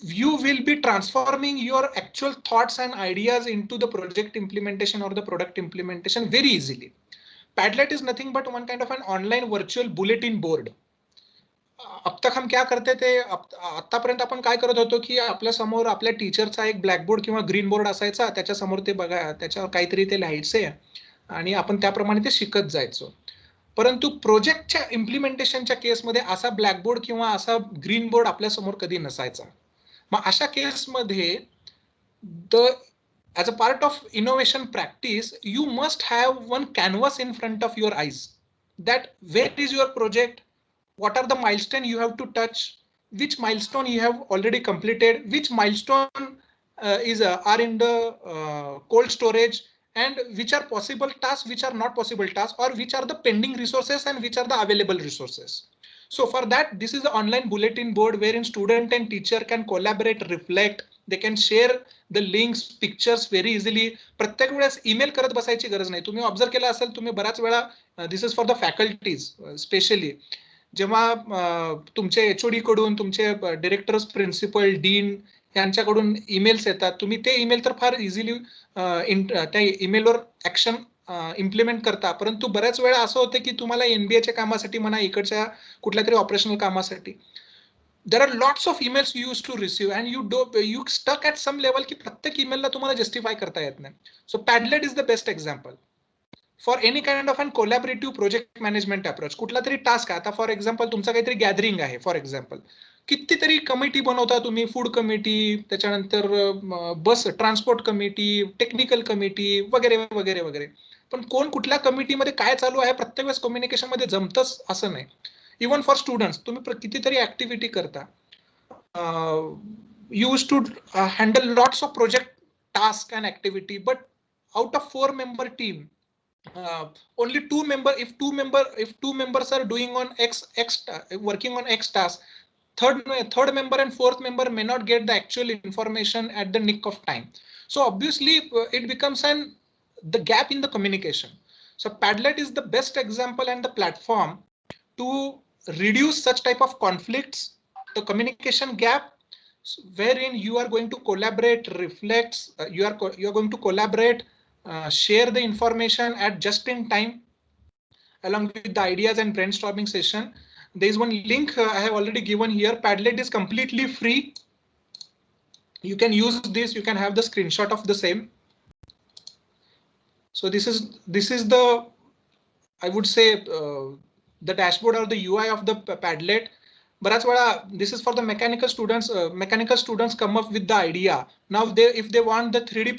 you will be transforming your actual thoughts and ideas into the project implementation or the product implementation very easily. Padlet is nothing but one kind of an online virtual bulletin board. अब तक हम क्या करते थे, आतापर्यंत आपण काय करत होतो की आपल्या समोर आपल्या टीचरचा एक ब्लॅकबोर्ड किंवा ग्रीन बोर्ड असायचा, त्याच्या समोर ते बघा, त्याच्यावर काहीतरी ते लिहायचे आणि आपण त्याप्रमाणे ते शिकत जायचो. परंतु प्रोजेक्टच्या इम्प्लिमेंटेशनच्या केसमध्ये असा ब्लॅकबोर्ड किंवा असा ग्रीन बोर्ड आपल्या समोर कधी नसायचा. मग अशा केसमध्ये as a part of innovation practice, you must have one canvas in front of your eyes, that where is your project, what are the milestones you have to touch, which milestone you have already completed, which milestone are in the cold storage, and which are possible tasks, which are not possible tasks, or which are the pending resources and which are the available resources. So for that, this is the online bulletin board wherein student and teacher can collaborate, reflect, they can share the links, pictures very easily. प्रत्येक वेळेस email करत बसायची गरज नाही. तुम्ही observe केला असेल, तुम्ही बऱ्याच वेळा, this is for the faculties specially, जेव्हा तुमचे एचओडी कडून, तुमचे डिरेक्टर्स, प्रिन्सिपल, डीन यांच्याकडून ईमेल्स येतात, तुम्ही ते ईमेल तर फार इझिली त्या ईमेलवर ऍक्शन इम्प्लिमेंट करता. परंतु बऱ्याच वेळा असं होतं की तुम्हाला एनबीएच्या कामासाठी म्हणा, इकडच्या कुठल्या तरी ऑपरेशनल कामासाठी, there are lots of emails you used to receive and you stuck at some level की प्रत्येक ईमेलला तुम्हाला जस्टिफाय करता येत नाही. So Padlet is the best example for any kind of an collaborative project management approach. कुठला तरी task आहे, आता फॉर एक्झाम्पल तुमचा काहीतरी गॅदरिंग आहे, फॉर एक्झाम्पल कितीतरी कमिटी बनवता तुम्ही, फूड कमिटी, त्याच्यानंतर बस ट्रान्सपोर्ट कमिटी, टेक्निकल कमिटी वगैरे वगैरे वगैरे. पण कोण कुठल्या कमिटीमध्ये काय चालू आहे प्रत्येक वेळेस कम्युनिकेशन मध्ये जमतच असं नाही. इवन फॉर स्टुडंट्स तुम्ही कितीतरी ऍक्टिव्हिटी करता, use to handle lots of project task and activity, but out of 4 member team, only 2 members are doing on working on X task. Third member and fourth member may not get the actual information at the nick of time. So obviously it becomes the gap in the communication. So Padlet is the best example and the platform to reduce such type of conflicts, the communication gap, wherein you are going to collaborate, reflect, you are going to collaborate, share the information at just in time along with the ideas and brainstorming session. There is one link I have already given here. Padlet is completely free. You can use this, you can have the screenshot of the same. So this is the, I would say, the dashboard or the UI of the Padlet. बराच वेळा this is for the mechanical students. Mechanical students come up with the idea. Now if they want the 3D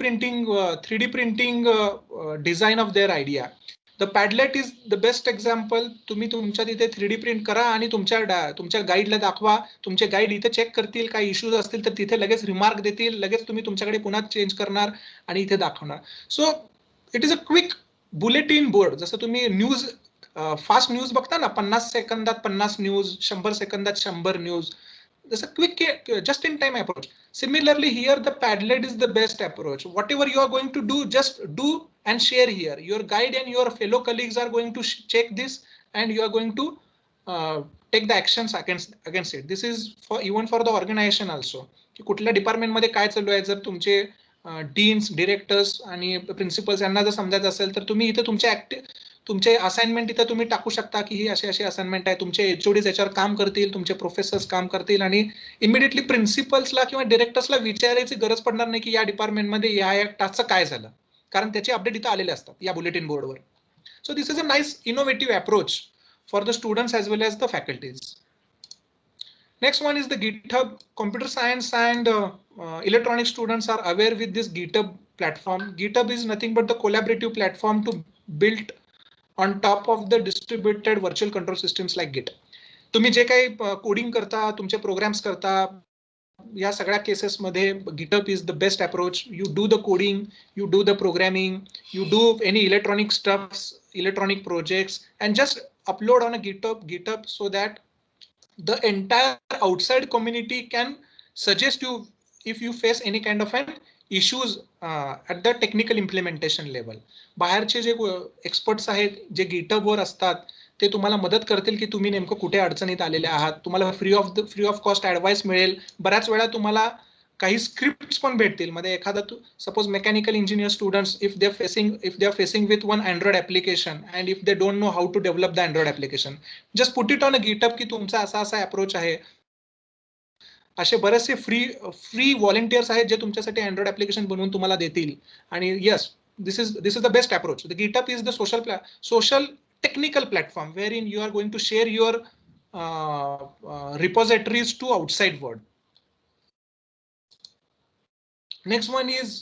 printing design of their idea, the Padlet is the best example. तुम्ही तुमच्या तिथे 3D print करा आणि तुमच्या गाईडला दाखवा. तुमचे guide इथे check करतील, काही इश्यूज असतील तर तिथे लगेच रिमार्क देतील, लगेच तुम्ही तुमच्याकडे पुन्हा चेंज करणार आणि इथे दाखवणार. So it is a quick bulletin board. जसं तुम्ही न्यूज, फास्ट न्यूज बघता ना, 50 सेकंदात 50 न्यूज, 100 सेकंदात 100 न्यूज, जसं quick just in time approach. Similarly here the Padlet is the best approach. Whatever you are going to do, just do and share here. Your guide and your fellow colleagues are going to check this and you are going to take the actions against it. This is for even for the organization also. की कुठल्या department मध्ये काय चालू आहे, जर तुमचे deans, directors आणि principles यांना जर समजायचं असेल तर तुम्ही इथे तुमचे असाइनमेंट इथे तुम्ही टाकू शकता की ही अशी असाइनमेंट आहे. तुमचे एचओडीज याच्यावर काम करतील, तुमचे प्रोफेसर्स काम करतील आणि इमिडिएटली प्रिन्सिपल्सला किंवा डिरेक्टर्सला विचारायची गरज पडणार नाही की या डिपार्टमेंटमध्ये या टास्कचं काय झालं, कारण त्याचे अपडेट इथे आलेले असतात या बुलेटिन बोर्डवर. So this is a nice innovative approach for the students as well as the faculties. Next one is the GitHub. Computer science and electronic students are aware with this GitHub platform. GitHub is nothing but the collaborative platform to build on top of the distributed virtual control systems like Git. तुम्ही जे काही coding करता, तुमचे programmes करता, या सगळ्या cases मध्ये GitHub is the best approach. You do the coding, you do the programming, you do any electronic stuffs, electronic projects, and just upload on a GitHub so that the entire outside community can suggest you if you face any kind of an issues at the technical implementation level. बाहेरचे जे experts आहेत जे GitHub वर असतात ते तुम्हाला मदत करतील की तुम्ही नेमकं कुठे अडचणीत आलेले आहात. तुम्हाला फ्री ऑफ कॉस्ट ऍडवाइस मिळेल. बऱ्याच वेळा तुम्हाला काही स्क्रिप्ट्स पण भेटतील. मध्ये एखादा suppose mechanical engineer students if they are facing with one android application and if they don't know how to develop the android application, just put it on a GitHub की तुमचा असा अप्रोच आहे. असे बरेचसे फ्री व्हॉलंटियर्स आहेत जे तुमच्यासाठी Android application बनवून तुम्हाला देतील. आणि yes, this is the best approach. The GitHub is the social technical platform wherein you are going to share your repositories to outside world. Next one is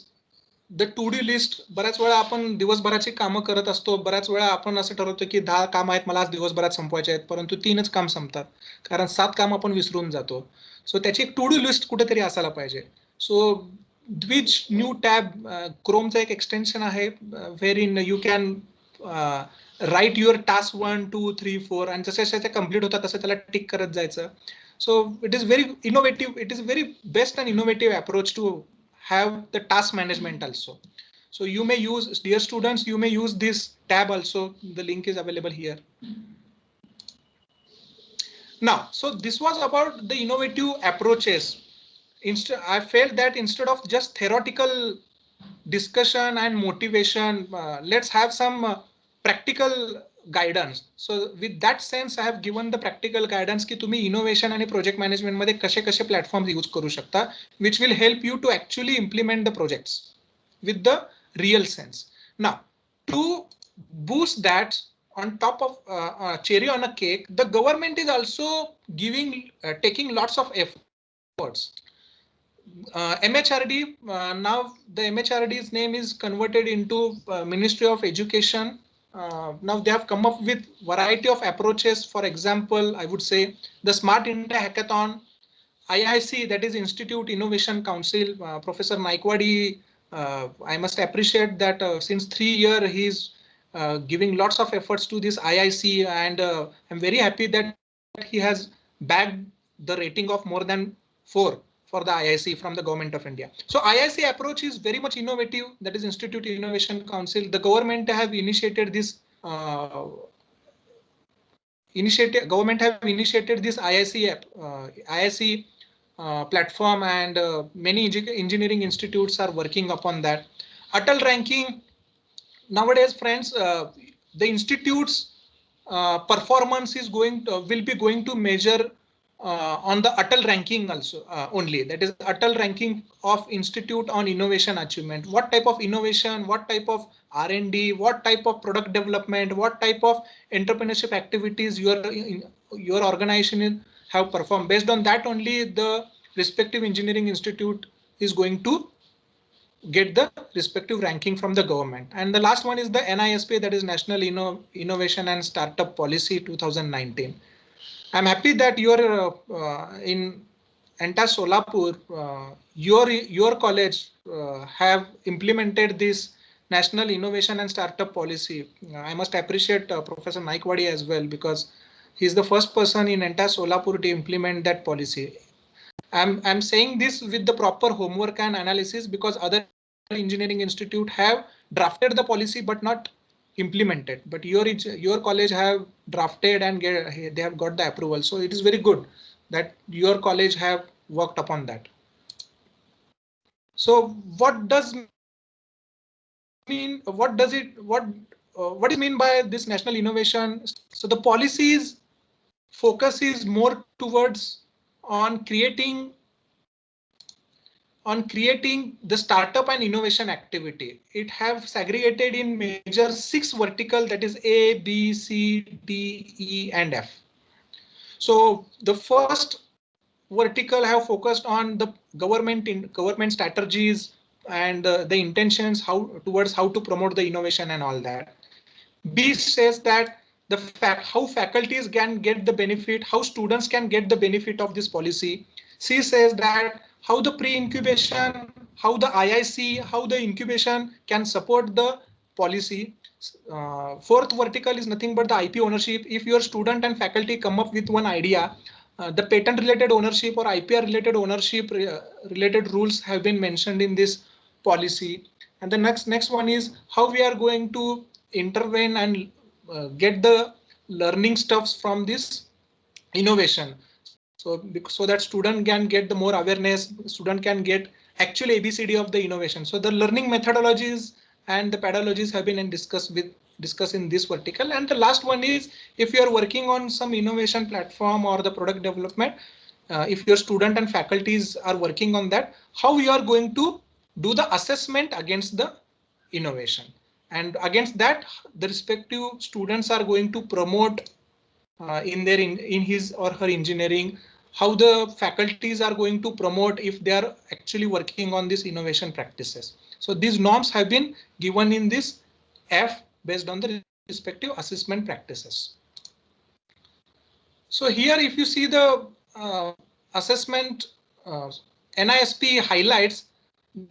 the to-do list. बऱ्याच वेळा आपण दिवसभराची कामं करत असतो. बऱ्याच वेळा आपण असं ठरवतो की 10 काम आहेत मला आज दिवसभरात संपवायचे आहेत, परंतु 3च काम संपतात कारण 7 काम आपण विसरून जातो. सो त्याची एक टू डू लिस्ट कुठेतरी असायला पाहिजे. सो Dwitch न्यू टॅब क्रोमचा एक एक्सटेन्शन आहे wherein you can write your task 1, 2, 3, 4 आणि जसे जसे ते कम्प्लीट होतात तसं त्याला टिक करत जायचं. So it is very innovative. It is very best and innovative approach to have the task management also. So you may use, dear students, you may use this tab also. The link is available here. Now, so this was about the innovative approaches. I felt that instead of just theoretical discussion and motivation, let's have some practical guidance. So with that sense, I have given the practical guidance की तुम्ही innovation आणि project management मध्ये कसे platforms use करू शकता, which will help you to actually implement the projects with the real sense. Now, to boost that, on top of cherry on a cake, the government is also taking lots of efforts. MHRD, now the MHRD's name is converted into Ministry of Education. Now they have come up with variety of approaches. For example, I would say the Smart India Hackathon, IIC, that is Institute Innovation Council, Professor Naikwadi, I must appreciate that since 3 years he's giving lots of efforts to this IIC, and I'm very happy that he has bagged the rating of more than 4 for the IIC from the government of India. So IIC approach is very much innovative. That is Institute Innovation Council. The government have initiated this. Government have initiated this IIC platform, and many engineering institutes are working upon that. Atal ranking. Nowadays, friends, the institute's performance is will be going to measure on the Atal ranking also only. That is Atal ranking of institute on innovation achievement. What type of innovation, what type of R&D, what type of product development, what type of entrepreneurship activities your organization have performed. Based on that only the respective engineering institute is going to get the respective ranking from the government. And the last one is the NISP, that is National Innovation and Startup Policy 2019. I'm happy that you're in entire Solapur, your college have implemented this National Innovation and Startup Policy. I must appreciate Professor Naikwadi as well, because he's the first person in entire Solapur to implement that policy. I'm saying this with the proper homework and analysis, because other engineering institute have drafted the policy but not implemented, but your college have drafted and they have got the approval. So it is very good that your college have worked upon that. So what is mean by this national innovation? So the policies focus is more towards on creating the startup and innovation activity. It have segregated in major 6 vertical, that is A, B, C, D, E, and F. So the first vertical have focused on the government strategies and the intentions towards how to promote the innovation and all that. B says that how faculties can get the benefit, how students can get the benefit of this policy. C says that how the pre-incubation, how the IIC, how the incubation can support the policy. Fourth vertical is nothing but the IP ownership. If your student and faculty come up with one idea, the patent related ownership or IPR related ownership related rules have been mentioned in this policy. And the next one is how we are going to intervene and get the learning stuffs from this innovation. So that student can get the more awareness, student can get actual ABCD of the innovation. So the learning methodologies and the pedagogies have been discussed in this vertical. And the last one is if you are working on some innovation platform or the product development, if your student and faculties are working on that, how you are going to do the assessment against the innovation. And against that, the respective students are going to promote in his or her engineering, how the faculties are going to promote if they are actually working on these innovation practices. So these norms have been given in this F based on the respective assessment practices. So here, if you see the assessment NISP highlights,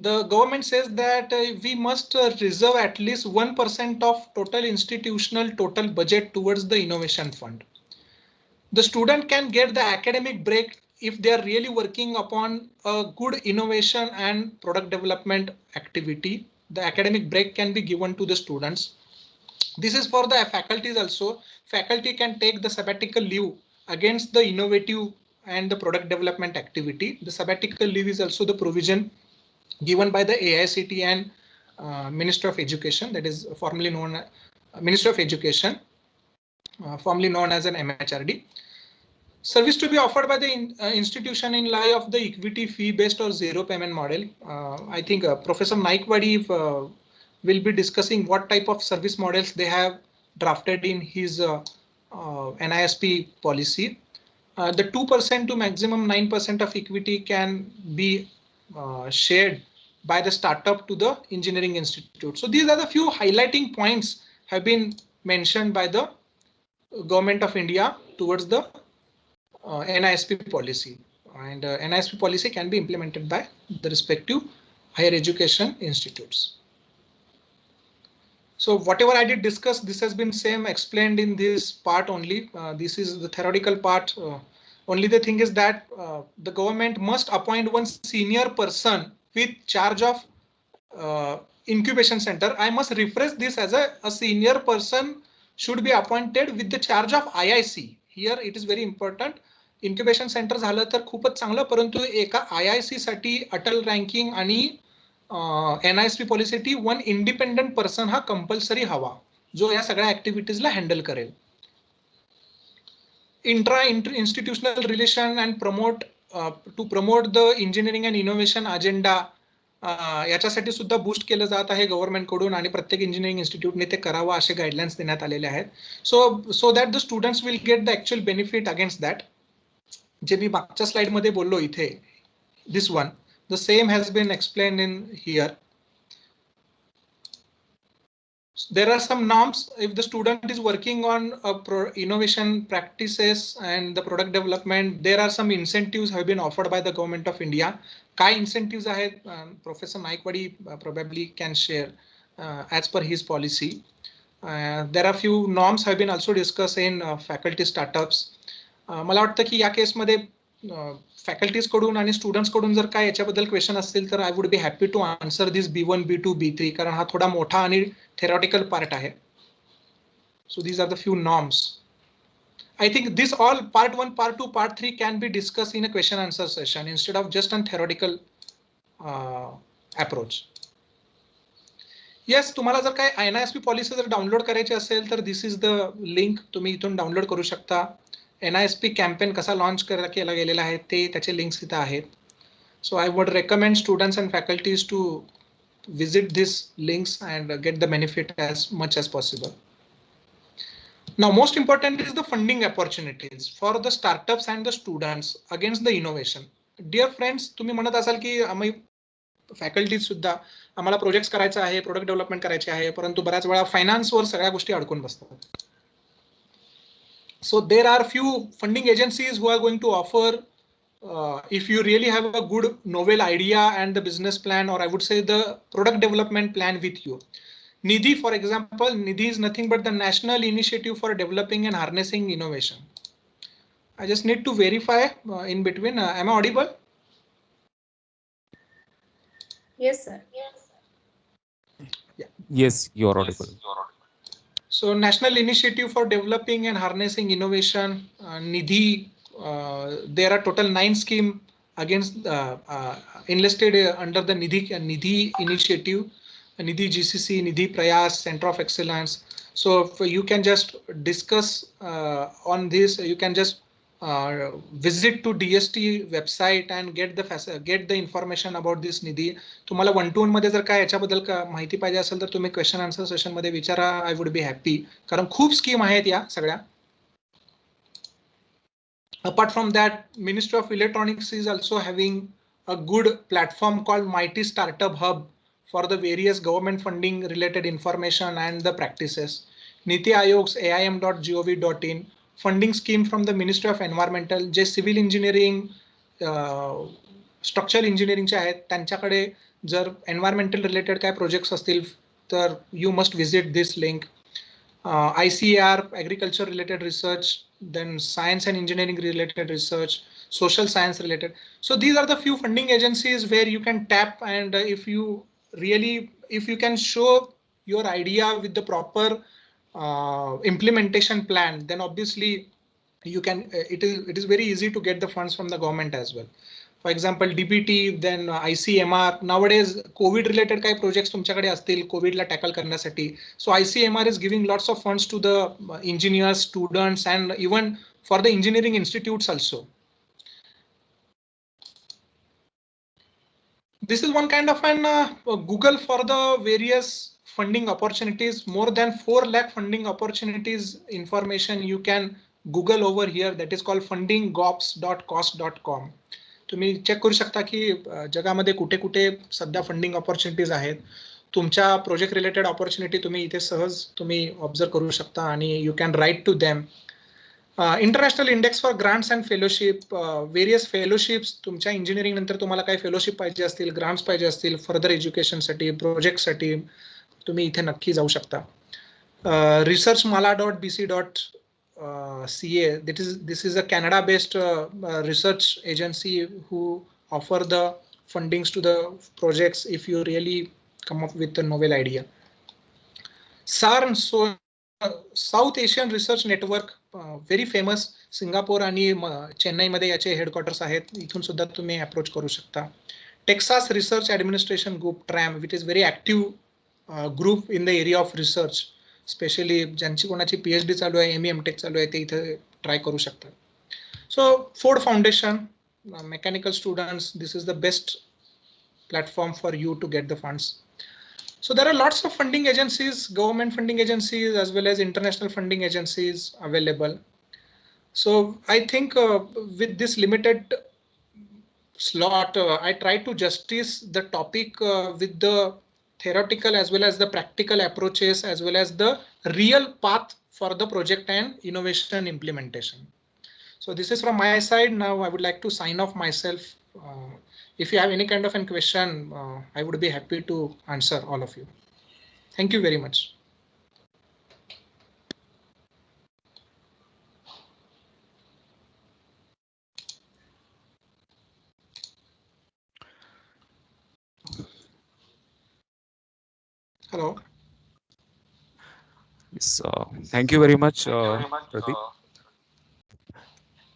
the government says that we must reserve at least 1% of total institutional total budget towards the innovation fund. The student can get the academic break if they are really working upon a good innovation and product development activity. The academic break can be given to the students. This is for the faculties also. Faculty can take the sabbatical leave against the innovative and the product development activity. The sabbatical leave is also the provision given by the AICT and Minister of Education, that is formerly known as Minister of Education, formerly known as an MHRD. Service to be offered by the institution in lieu of the equity fee based or zero payment model. I think Professor Naikwadi will be discussing what type of service models they have drafted in his NISP policy. The 2% to maximum 9% of equity can be shared by the startup to the engineering institute. So these are the few highlighting points have been mentioned by the Government of India towards the NISP policy, and NISP policy can be implemented by the respective higher education institutes. So whatever I did discuss, this has been same explained in this part only. This is the theoretical part. Only the thing is that the government must appoint one senior person with charge of incubation center. I must rephrase this as a senior person should be appointed with the charge of IIC. Here it is very important. Incubation centre झालं तर खूपच चांगलं, परंतु एका IIC साठी Atal ranking आणि NISP policy one independent person हा compulsory हवा, जो या सगळ्या ऍक्टिव्हिटीजला हँडल करेल. Intra institutional relation and to promote the engineering and innovation agenda याच्यासाठी सुद्धा बूस्ट केलं जात आहे गव्हर्नमेंट कडून, आणि प्रत्येक इंजिनिअरिंग इन्स्टिट्यूटने ते करावं असे गाईडलाईन्स देण्यात आलेले आहेत. So that the students will get the actual benefit against that. जे मी मागच्या स्लाइड मध्ये बोललो इथे, this one the same has been explain in here. There are some norms. If the student is working on innovation practices and the product development, there are some incentives have been offered by the Government of India. काय incentives आहेत, Professor Naikwadi probably can share as per his policy. There are few norms have been also discussed in faculty startups. मला वाटतं की या केसमध्ये faculties कडून आणि students कडून जर काय याच्याबद्दल क्वेश्चन असतील तर I would be happy to answer this B1, B2, B3, कारण हा थोडा मोठा आणि थेरॉटिकल पार्ट आहे. So these are the few norms. I think this all part 1, part 2, part 3 can be discussed in a question answer session instead of just a theoretical approach. Yes, तुम्हाला जर काय NISP policy जर download करायची असेल तर this is the link, तुम्ही इथून download करू शकता. NISP कॅम्पेन कसा लॉन्च केला गेलेला आहे ते त्याचे लिंक्स इथे आहेत. So I would recommend students and faculties to visit these links and get the benefit as much as possible. Now, most important is the funding opportunities for the startups and the students against the innovation. Dear friends, तुम्ही म्हणत असाल की आम्ही faculty सुद्धा आम्हाला projects करायचा आहे, product development करायचे आहे, परंतु बऱ्याच वेळा फायनान्सवर सगळ्या गोष्टी अडकून बसतात. So there are few funding agencies who are going to offer if you really have a good novel idea and the business plan, or I would say the product development plan with you. NIDI, for example, NIDI is nothing but the National Initiative for Developing and Harnessing Innovation. I just need to verify in between. Am I audible? Yes, sir. Yes, you are audible. So National Initiative for Developing and Harnessing Innovation, NIDI, there are total 9 schemes against enlisted under the NIDI initiative, NIDI GCC, NIDI Prayas, Center of Excellence. So you can just discuss on this. You can just visit to DST website and get the information about this NIDI. तुम्हाला 1-to-1 मध्ये जर काय याच्याबद्दल माहिती पाहिजे असेल तर तुम्ही क्वेश्चन आन्सर सेशन मध्ये विचारा. आय वुड बी हॅपी, कारण खूप स्कीम आहेत या सगळ्या. Apart from that, Ministry of Electronics is also having a good platform called Mighty Startup Hub for the various government funding related information and the practices. Niti Aayog's aim.gov.in, funding scheme from the Ministry of Environmental, J civil engineering, structural engineering चे आहेत, त्यांच्याकडे जर environmental related काय projects असतील तर you must visit this link. ICAR, agriculture related research, then science and engineering related research, social science related. So these are the few funding agencies where you can tap, and if you can show your idea with the proper implementation plan, then obviously you can. It is very easy to get the funds from the government as well. For example, DBT, then ICMR. Nowadays, COVID related काही projects तुमच्याकडे असतील कोविडला tackle करण्यासाठी. So ICMR is giving lots of funds to the engineers, students, and even for the engineering institutes also. This is one kind of an Google for the various funding opportunities. More than 4 lakh funding opportunities information you can Google over here. That is called fundinggops.cost.com. तुम्ही check करू शकता की जगामध्ये कुठे कुठे सध्या funding opportunities आहेत. तुमच्या प्रोजेक्ट रिलेटेड ऑपॉर्च्युनिटी तुम्ही इथे सहज तुम्ही ऑब्झर्व करू शकता आणि you can write to them. International index for grants and fellowship, various fellowships. तुमच्या इंजिनिअरिंग नंतर तुम्हाला काही फेलोशिप पाहिजे असतील, ग्रांट्स पाहिजे असतील फर्दर एज्युकेशनसाठी, प्रोजेक्टसाठी, तुम्ही इथे नक्की जाऊ शकता. researchmala.bc.ca. This is a Canada-based research agency who offer the fundings to the projects if you really come up with a novel idea. SARN, so South Asian Research Network, very famous. Singapore आणि चेन्नई मध्ये याचे headquarters आहेत. इथून सुद्धा तुम्ही approach करू शकता. Texas research administration group, TRAM, which is very active group in the area of research. Specially ज्यांची कोणाची PhD चालू आहे, ME MTech चालू आहे, ते इथे ट्राय करू शकतात. So Ford Foundation, mechanical students, this is the best platform for you to get the funds. So there are lots of funding agencies, government funding agencies, as well as international funding agencies available. So I think with this limited slot, I try to justice the topic with the theoretical as well as the practical approaches, as well as the real path for the project and innovation implementation. So this is from my side. Now I would like to sign off myself. If you have any kind of a question, I would be happy to answer all of you. Thank you very much. Hello. Yes, thank you very much, Pradeep.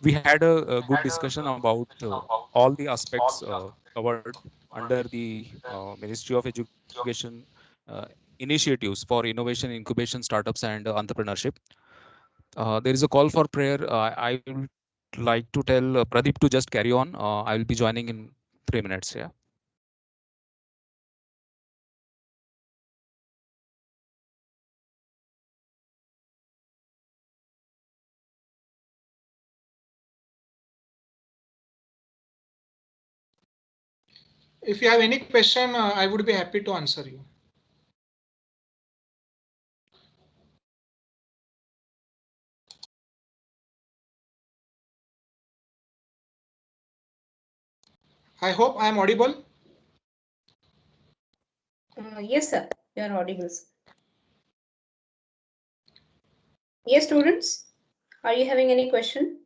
We had a good discussion about all the aspects covered under the Ministry of Education initiatives for innovation, incubation, startups, and entrepreneurship. There is a call for prayer. I would like to tell Pradeep to just carry on. I will be joining in 3 minutes. Yeah. If you have any question, I would be happy to answer you. I hope I am audible. Yes, sir. You are audible. Yes, students. Are you having any question?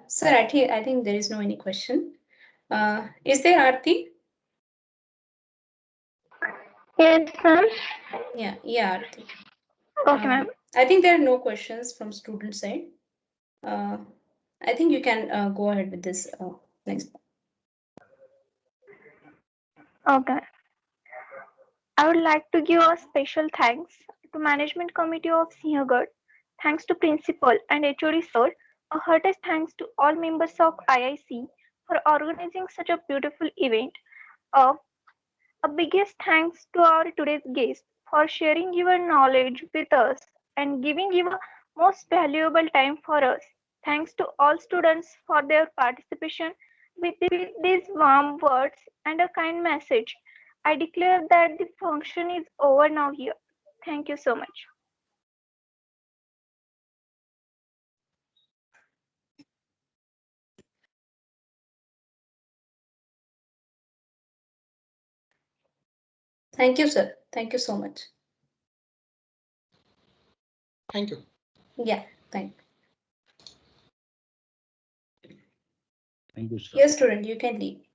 Sir, I think there is no any question. Is there Aarti? Yes, ma'am. Yeah, Aarti. Okay, ma'am. I think there are no questions from student side. I think you can go ahead with this next. Okay. I would like to give a special thanks to Management Committee of Sinhgarh. Thanks to Principal and HOD Sir. A heartiest thanks to all members of IIC for organizing such a beautiful event. A biggest thanks to our today's guest for sharing your knowledge with us and giving your most valuable time for us. Thanks to all students for their participation with these warm words and a kind message. I declare that the function is over now here. Thank you so much. Thank you, sir. Thank you so much. Thank you. Yeah, thank you. Thank you, sir. Yes, student, you can leave.